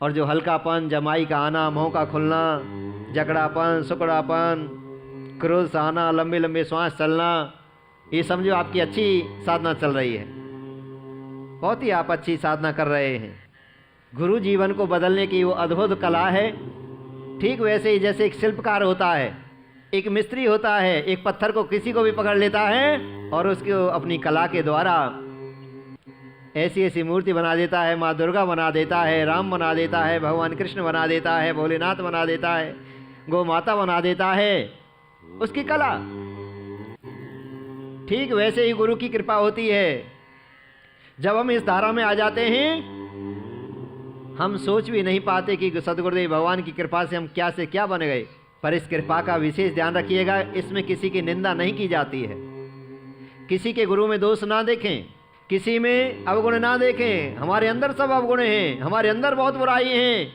S7: और जो हल्कापन, जमाई का आना, मुँह का खुलना, जकड़ापन, सुकड़ापन, क्रोध सहना, लंबे लंबे श्वास चलना, ये समझो आपकी अच्छी साधना चल रही है। बहुत ही आप अच्छी साधना कर रहे हैं। गुरु जीवन को बदलने की वो अद्भुत कला है। ठीक वैसे ही जैसे एक शिल्पकार होता है, एक मिस्त्री होता है, एक पत्थर को किसी को भी पकड़ लेता है और उसको अपनी कला के द्वारा ऐसी ऐसी मूर्ति बना देता है। माँ दुर्गा बना देता है, राम बना देता है, भगवान कृष्ण बना देता है, भोलेनाथ बना देता है, गौ माता बना देता है, उसकी कला। ठीक वैसे ही गुरु की कृपा होती है। जब हम इस धारा में आ जाते हैं, हम सोच भी नहीं पाते कि सदगुरुदेव भगवान की कृपा से हम क्या से क्या बन गए। पर इस कृपा का विशेष ध्यान रखिएगा, इसमें किसी की निंदा नहीं की जाती है। किसी के गुरु में दोष ना देखें, किसी में अवगुण ना देखें। हमारे अंदर सब अवगुण हैं, हमारे अंदर बहुत बुराई हैं।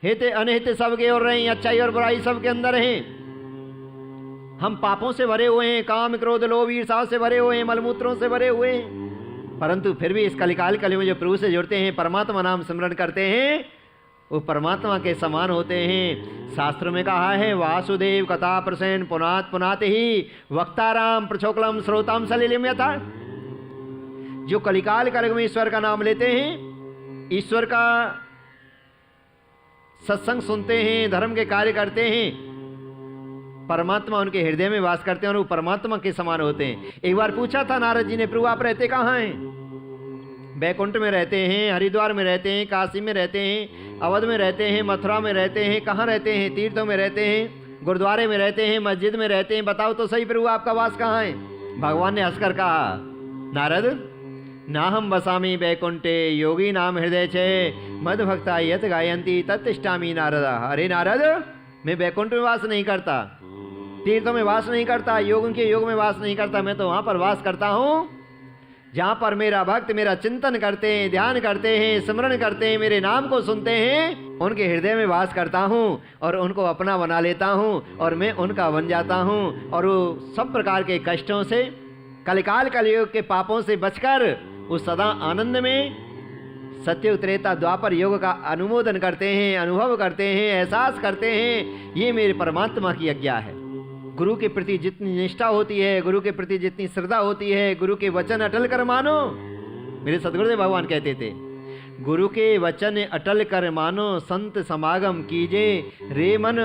S7: हित अनहित सबके और रहे, अच्छाई और बुराई सबके अंदर हैं। हम पापों से भरे हुए हैं, काम क्रोध लोभ ईर्षा से भरे हुए हैं, मलमूत्रों से भरे हुए हैं। परंतु फिर भी इस कलिकाल कली में जो प्रभु से जुड़ते हैं, परमात्मा नाम स्मरण करते हैं, वो परमात्मा के समान होते हैं। शास्त्र में कहा है वासुदेव कथा प्रसेन पुनात पुनात ही वक्ताराम प्रचोकलम श्रोताम सलिलम यथा। जो कलिकाल कलग में ईश्वर का नाम लेते हैं, ईश्वर का सत्संग सुनते हैं, धर्म के कार्य करते हैं, परमात्मा उनके हृदय में वास करते हैं और वो परमात्मा के समान होते हैं। एक बार पूछा था नारद जी ने, प्रभु आप रहते कहाँ हैं? बैकुंठ में रहते हैं, हरिद्वार में रहते हैं, काशी में रहते हैं, अवध में रहते हैं, मथुरा में रहते हैं, कहाँ रहते हैं? तीर्थों में रहते हैं, गुरुद्वारे में रहते हैं, मस्जिद में रहते हैं, बताओ तो सही प्रभु आपका वास कहाँ है? भगवान ने हंसकर कहा, नारद ना हम बसामी बैकुंठे योगी नाम हृदय छे मद भक्ता यत गायंती तत्तिष्ठामी नारद। अरे नारद, मैं बैकुंठ में वास नहीं करता, तीर्थों में वास नहीं करता, योग के योग में वास नहीं करता, मैं तो वहाँ पर वास करता हूँ जहाँ पर मेरा भक्त मेरा चिंतन करते हैं, ध्यान करते हैं, स्मरण करते हैं, मेरे नाम को सुनते हैं, उनके हृदय में वास करता हूँ और उनको अपना बना लेता हूँ और मैं उनका बन जाता हूँ। और वो सब प्रकार के कष्टों से, कलिकाल कलयुग के पापों से बचकर वो सदा आनंद में सत्य त्रेता द्वापर योग का अनुमोदन करते हैं, अनुभव करते हैं, एहसास करते हैं। ये मेरे परमात्मा की आज्ञा है। गुरु के प्रति जितनी निष्ठा होती है, गुरु के प्रति जितनी श्रद्धा होती है, गुरु के वचन अटल कर मानो। मेरे सदगुरुदेव भगवान कहते थे, गुरु के वचन अटल कर मानो, संत समागम कीजे, रे मन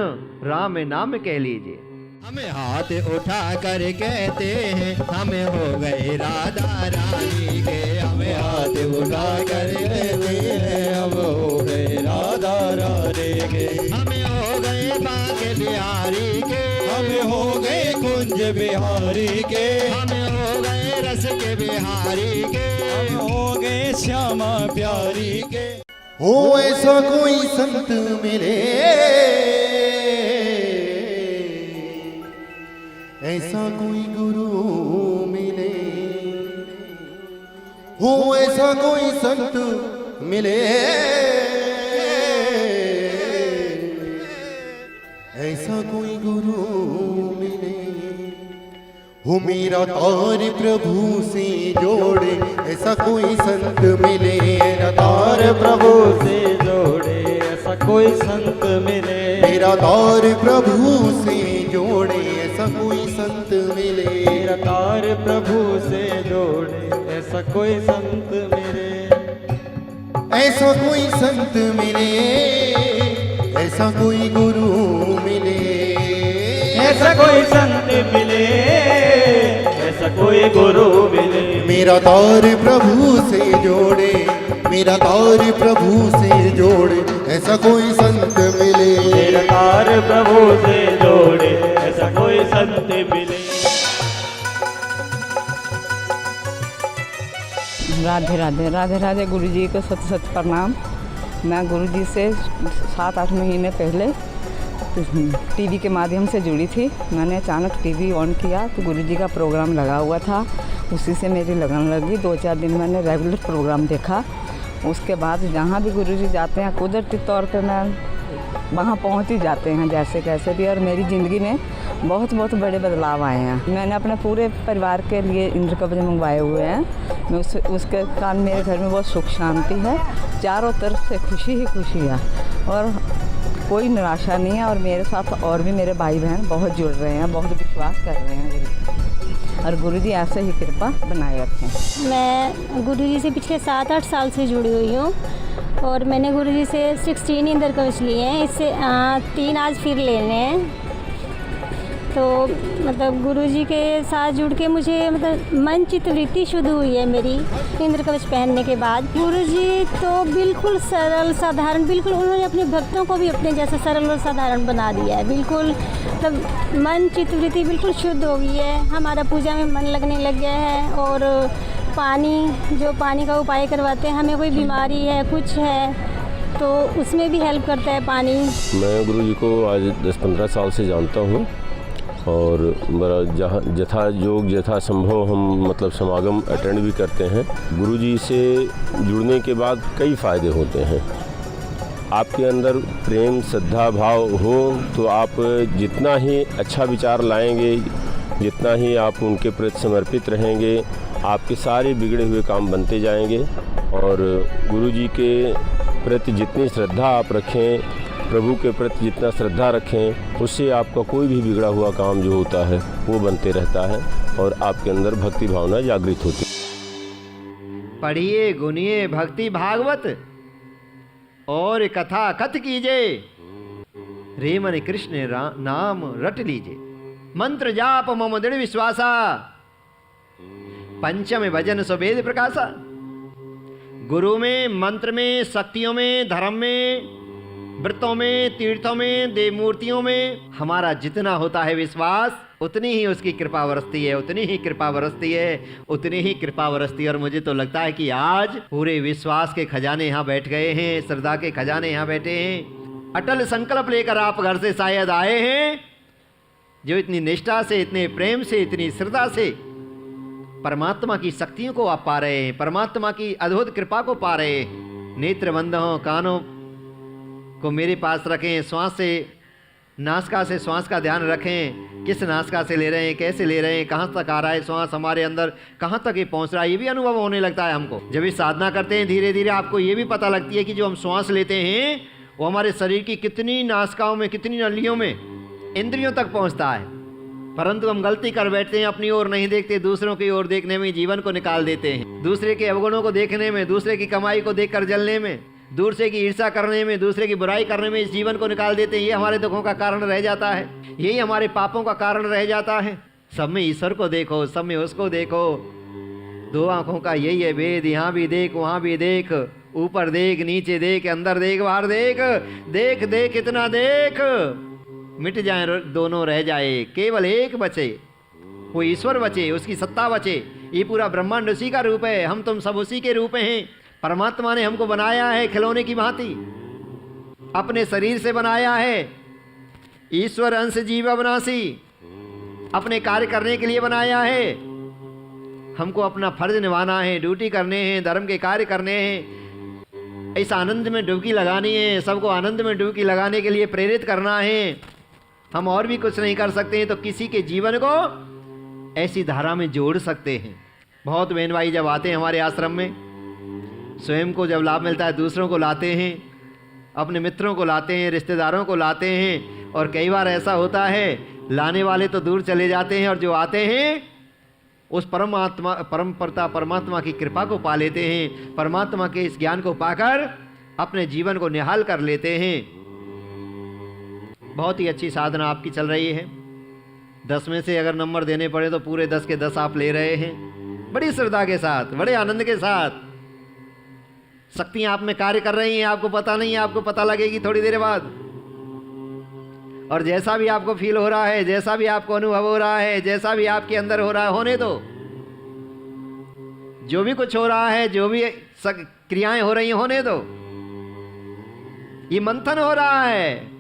S7: राम नाम कह लीजिए।
S2: हमें हाथ उठा कर कहते हैं हमें हो गए राधा रानी के, हमें हाथ उठा कर कहते हैं हम हो गए राधा रानी के, हमें हो गए बांके बिहारी के, हमें हो गए कुंज बिहारी के, हमें हो गए रस के बिहारी के, हम हो गए श्यामा प्यारी के।
S1: हो ऐसा कोई संत मिले, ऐसा कोई गुरु मिले, हो ऐसा कोई संत मिले, ऐसा कोई गुरु मिले, हो मेरा तार प्रभु से जोड़े, ऐसा कोई संत मिले, मेरा तार प्रभु से जोड़े, ऐसा कोई संत मिले, मेरा तार प्रभु से जोड़े, ऐसा कोई संत मिले, मेरा तार प्रभु से जोड़े, ऐसा कोई संत मिले, ऐसा कोई संत मिले, ऐसा कोई गुरु मिले,
S2: ऐसा कोई संत मिले, ऐसा कोई गुरु मिले,
S1: मेरा तार प्रभु से जोड़े, मेरा तार प्रभु से जोड़े, ऐसा कोई संत मिले,
S2: मेरा तार प्रभु से जोड़े, ऐसा कोई संत मिले।
S23: राधे राधे राधे राधे। गुरु जी को सत सत प्रणाम। मैं गुरु जी से 7-8 महीने पहले टीवी के माध्यम से जुड़ी थी। मैंने अचानक टीवी ऑन किया तो गुरु जी का प्रोग्राम लगा हुआ था, उसी से मेरी लगन लगी। 2-4 दिन मैंने रेगुलर प्रोग्राम देखा। उसके बाद जहाँ भी गुरु जी जाते हैं कुदरती तौर पे मैं वहाँ पहुँच ही जाते हैं जैसे कैसे भी। और मेरी ज़िंदगी में बहुत बड़े बदलाव आए हैं। मैंने अपने पूरे परिवार के लिए इंद्र कवच मंगवाए हुए हैं। मैं उसके कारण मेरे घर में बहुत सुख शांति है, चारों तरफ से खुशी ही खुशी है और कोई निराशा नहीं है। और मेरे साथ और भी मेरे भाई बहन बहुत जुड़ रहे हैं, बहुत विश्वास कर रहे हैं गुरु। और गुरु जी ऐसे ही कृपा बनाए रखें।
S3: मैं गुरु जी से पिछले 7-8 साल से जुड़ी हुई हूँ और मैंने गुरु जी से 16 इंद्र कवच लिए हैं। इससे 3 आज फिर लेने हैं। तो मतलब गुरु जी के साथ जुड़ के मुझे मतलब मन चित्त वृत्ति शुद्ध हुई है मेरी इंद्र कवच पहनने के बाद। गुरु जी तो बिल्कुल सरल साधारण, बिल्कुल उन्होंने अपने भक्तों को भी अपने जैसे सरल और साधारण बना दिया है। बिल्कुल मतलब मन चित्त वृत्ति बिल्कुल शुद्ध हो गई है। हमारा पूजा में मन लगने लग गया है। और पानी का उपाय करवाते हैं, हमें कोई बीमारी है कुछ है तो उसमें भी हेल्प करता है पानी।
S4: मैं गुरु जी को आज 10-15 साल से जानता हूँ और मेरा जहाँ यथा योग यथा संभव हम मतलब समागम अटेंड भी करते हैं। गुरुजी से जुड़ने के बाद कई फ़ायदे होते हैं। आपके अंदर प्रेम श्रद्धा भाव हो तो आप जितना ही अच्छा विचार लाएंगे, जितना ही आप उनके प्रति समर्पित रहेंगे, आपके सारे बिगड़े हुए काम बनते जाएंगे। और गुरुजी के प्रति जितनी श्रद्धा आप रखें, प्रभु के प्रति जितना श्रद्धा रखें, उससे आपका कोई भी बिगड़ा हुआ काम जो होता है वो बनते रहता है और आपके अंदर भक्ति भावना जागृत होती है।
S7: पढ़िए गुनिए भक्ति भागवत और कथा कथ कीजिए, रे मन कृष्ण नाम रट लीजिए। मंत्र जाप मम दृढ़ विश्वासा, पंचम भजन सुवेद प्रकाशा। गुरु में, मंत्र में, शक्तियों में, धर्म में, व्रतों में, तीर्थों में, देव मूर्तियों में हमारा जितना होता है विश्वास, उतनी ही उसकी कृपा बरसती है, उतनी ही कृपा बरसती है, उतनी ही कृपा बरसती है। और मुझे तो लगता है कि आज पूरे विश्वास के खजाने यहाँ बैठ गए हैं, श्रद्धा के खजाने यहाँ बैठे हैं। अटल संकल्प लेकर आप घर से शायद आए हैं, जो इतनी निष्ठा से, इतने प्रेम से, इतनी श्रद्धा से परमात्मा की शक्तियों को आप पा रहे हैं, परमात्मा की अद्भुत कृपा को पा रहे हैं। नेत्र बंद हों, कानों को मेरे पास रखें, श्वास से, नासिका से श्वास का ध्यान रखें, किस नासिका से ले रहे हैं, कैसे ले रहे हैं, कहाँ तक आ रहा है श्वास हमारे अंदर, कहाँ तक ये पहुँच रहा है, ये भी अनुभव होने लगता है हमको। जब ये साधना करते हैं धीरे धीरे आपको ये भी पता लगती है कि जो हम श्वास लेते हैं वो हमारे शरीर की कितनी नासिकाओं में, कितनी नलियों में, इंद्रियों तक पहुँचता है। परंतु हम गलती कर बैठते हैं, अपनी ओर नहीं देखते, दूसरों की ओर देखने में जीवन को निकाल देते हैं, दूसरे के अवगुणों को देखने में, दूसरे की कमाई को देखकर जलने में, दूसरे की ईर्ष्या करने में, दूसरे की बुराई करने में इस जीवन को निकाल देते हैं। ये हमारे दुखों का कारण रह जाता है, यही हमारे पापों का कारण रह जाता है। सब में ईश्वर को देखो, सब में उसको देखो। दो आंखों का यही है भेद, यहाँ भी देख, वहाँ भी देख, ऊपर देख, नीचे देख, अंदर देख, बाहर देख, देख देख इतना देख, मिट जाए दोनों, रह जाए केवल एक बचे, वो ईश्वर बचे, उसकी सत्ता बचे। ये पूरा ब्रह्मांड उसी का रूप है, हम तुम सब उसी के रूप हैं। परमात्मा ने हमको बनाया है खिलौने की भांति, अपने शरीर से बनाया है, ईश्वर अंश जीव अविनाशी, अपने कार्य करने के लिए बनाया है। हमको अपना फर्ज निभाना है, ड्यूटी करने हैं, धर्म के कार्य करने हैं, इस आनंद में डुबकी लगानी है, सबको आनंद में डुबकी लगाने के लिए प्रेरित करना है। हम और भी कुछ नहीं कर सकते हैं तो किसी के जीवन को ऐसी धारा में जोड़ सकते हैं। बहुत बहन भाई जब आते हैं हमारे आश्रम में, स्वयं को जब लाभ मिलता है दूसरों को लाते हैं, अपने मित्रों को लाते हैं, रिश्तेदारों को लाते हैं। और कई बार ऐसा होता है लाने वाले तो दूर चले जाते हैं और जो आते हैं उस परमात्मा की कृपा को पा लेते हैं, परमात्मा के इस ज्ञान को पाकर अपने जीवन को निहाल कर लेते हैं। बहुत ही अच्छी साधना आपकी चल रही है। 10 में से अगर नंबर देने पड़े तो पूरे 10 के 10 आप ले रहे हैं, बड़ी श्रद्धा के साथ, बड़े आनंद के साथ। शक्तियां आप में कार्य कर रही हैं, आपको पता नहीं है, आपको पता लगेगी थोड़ी देर बाद। और जैसा भी आपको फील हो रहा है, जैसा भी आपको अनुभव हो रहा है, जैसा भी आपके अंदर हो रहा है, होने दो। जो भी कुछ हो रहा है, जो भी क्रियाएं हो रही हैं, होने दो। ये मंथन हो रहा है,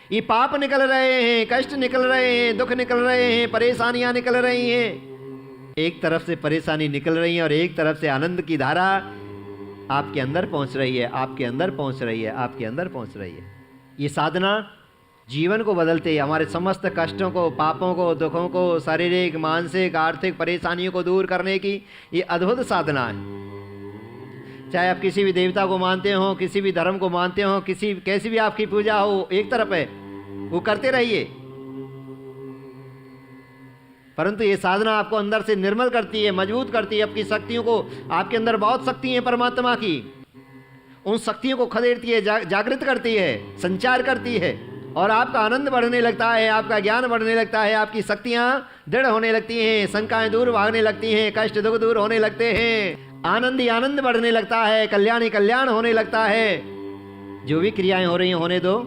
S7: ये पाप निकल रहे हैं, कष्ट निकल रहे हैं, दुख निकल रहे हैं, परेशानियां निकल रही हैं। एक तरफ से परेशानी निकल रही है और एक तरफ से आनंद की धारा आपके अंदर पहुंच रही है, आपके अंदर पहुंच रही है, आपके अंदर पहुंच रही है। ये साधना जीवन को बदलते ही हमारे समस्त कष्टों को, पापों को, दुखों को, शारीरिक, मानसिक, आर्थिक परेशानियों को दूर करने की ये अद्भुत साधना है। चाहे आप किसी भी देवता को मानते हो, किसी भी धर्म को मानते हो, कैसी भी आपकी पूजा हो, एक तरफ है, वो करते रहिए। परंतु ये साधना आपको अंदर से निर्मल करती है, मजबूत करती है, आपकी शक्तियों को, आपके अंदर बहुत शक्ति है परमात्मा की, उन शक्तियों को खदेड़ती है, जागृत करती है, संचार करती है और आपका आनंद बढ़ने लगता है, आपका ज्ञान बढ़ने लगता है, आपकी शक्तियाँ दृढ़ होने लगती हैं, शंकाएं दूर भागने लगती हैं, कष्ट दुख दूर होने लगते हैं, आनंद ही आनंद बढ़ने लगता है, कल्याण ही कल्याण होने लगता है। जो भी क्रियाएं हो रही हैं होने दो।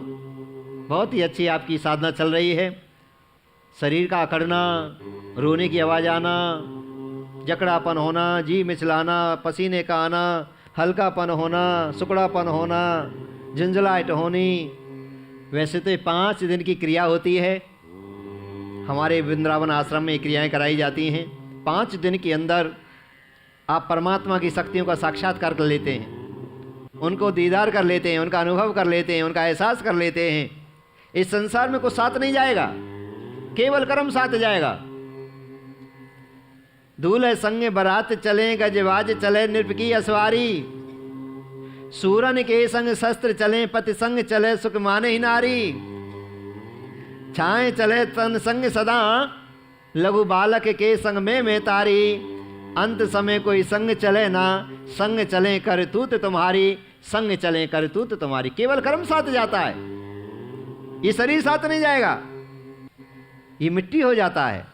S7: बहुत ही अच्छी आपकी साधना चल रही है। शरीर का अकड़ना, रोने की आवाज़ आना, जकड़ापन होना, जी मिचलाना, पसीने का आना, हल्कापन होना, सुकड़ापन होना, झुंझलाहट होनी, वैसे तो 5 दिन की क्रिया होती है। हमारे वृंदावन आश्रम में क्रियाएं कराई जाती हैं। 5 दिन के अंदर आप परमात्मा की शक्तियों का साक्षात्कार कर लेते हैं, उनको दीदार कर लेते हैं, उनका अनुभव कर लेते हैं, उनका एहसास कर लेते हैं। इस संसार में कुछ साथ नहीं जाएगा, केवल कर्म साथ जाएगा। दूल्हे संग बारात चले, गजबाज चले, नृप की असवारी, सूरन के संग शस्त्र चले, पति संग चले सुख माने ही नारी। छाए चले तन संग सदा, लघु बालक के संग में तारी। अंत समय कोई संग चले ना, संग चले करतूत तुम्हारी, संग चले करतूत तुम्हारी। केवल कर्म साथ जाता है, ये शरीर साथ नहीं जाएगा, ये मिट्टी हो जाता है।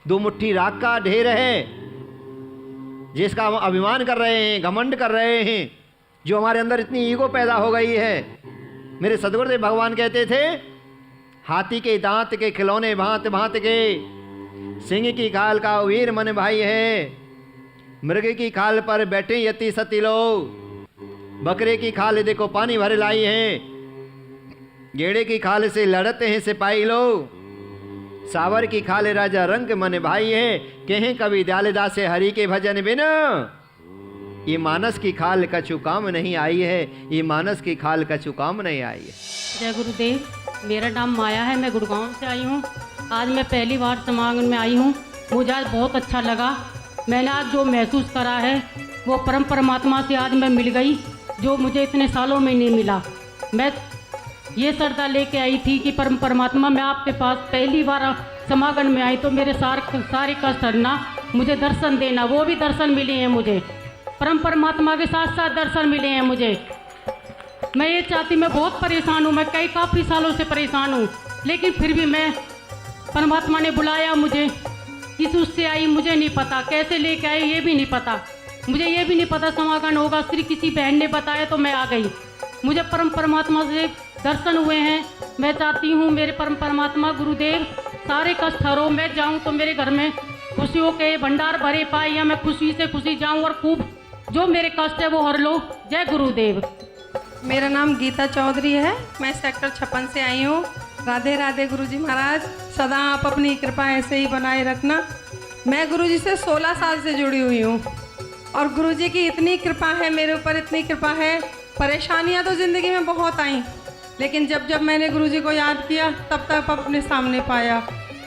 S7: दो मुट्ठी राख का ढेर है जिसका हम अभिमान कर रहे हैं, घमंड कर रहे हैं, जो हमारे अंदर इतनी ईगो पैदा हो गई है। मेरे सदगुरुदेव भगवान कहते थे, हाथी के दांत के खिलौने भांत भांत के, सिंह की खाल का वीर मन भाई है। मृग की खाल पर बैठे यति सती लोग, बकरे की खाल देखो पानी भर लाई है। गेड़े की खाल से लड़ते हैं सिपाही लोग, सावर की खाल राजा रंग मन भाई है। कहें कभी दयालदास से हरि के भजन बिन, ये मानस की खाल कछु काम नहीं आई है, ये मानस की खाल कछु काम नहीं आई है।
S11: जय गुरुदेव, मेरा नाम माया है, मैं गुड़गांव से आई हूँ। आज मैं पहली बार समागम में आई हूँ, मुझे आज बहुत अच्छा लगा। मैंने आज जो महसूस करा है वो परम परमात्मा से आज मैं मिल गई, जो मुझे इतने सालों में नहीं मिला। मैं ये श्रद्धा लेके आई थी कि परम परमात्मा, मैं आपके पास पहली बार समागम में आई तो मेरे सारे कष्ट हरना, मुझे दर्शन देना। वो भी दर्शन मिले हैं मुझे, परम परमात्मा के साथ साथ दर्शन मिले हैं मुझे। मैं ये चाहती, मैं बहुत परेशान हूँ, मैं काफ़ी सालों से परेशान हूँ, लेकिन फिर भी मैं परमात्मा ने बुलाया मुझे, किस उससे आई मुझे नहीं पता, कैसे लेके आई ये भी नहीं पता, मुझे ये भी नहीं पता समागम होगा। सिर्फ किसी बहन ने बताया तो मैं आ गई, मुझे परम परमात्मा से दर्शन हुए हैं। मैं चाहती हूँ मेरे परम परमात्मा गुरुदेव सारे कष्ट हरो, मैं जाऊँ तो मेरे घर में खुशियों के भंडार भरे पाए, या मैं खुशी से खुशी जाऊँ और खूब जो मेरे कष्ट है वो हर लो। जय गुरुदेव।
S25: मेरा नाम गीता चौधरी है, मैं सेक्टर 56 से आई हूँ। राधे राधे गुरुजी महाराज, सदा आप अपनी कृपा ऐसे ही बनाए रखना। मैं गुरुजी से 16 साल से जुड़ी हुई हूँ और गुरुजी की इतनी कृपा है मेरे ऊपर, इतनी कृपा है। परेशानियाँ तो ज़िंदगी में बहुत आई, लेकिन जब जब मैंने गुरुजी को याद किया तब तक अपने सामने पाया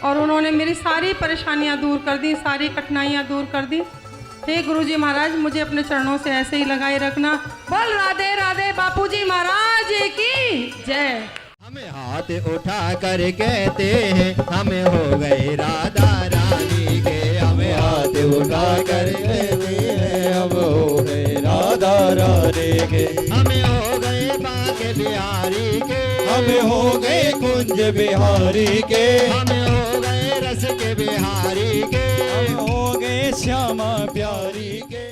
S25: और उन्होंने मेरी सारी परेशानियाँ दूर कर दी, सारी कठिनाइयाँ दूर कर दी। हे गुरुजी महाराज, मुझे अपने चरणों से ऐसे ही लगाए रखना। बोल राधे राधे बापूजी महाराज की जय।
S2: हमें हाथ उठा कर कहते हैं, हमें हो गए राधा रानी के। हमें हाथ उठा कर कहते हैं, हम हो गए राधा रानी के। हमें हो गए बांके बिहारी के, हमें हो गए कुंज बिहारी के। हमें हो गए रस के बिहारी के, हम हो गए श्यामा प्यारी के।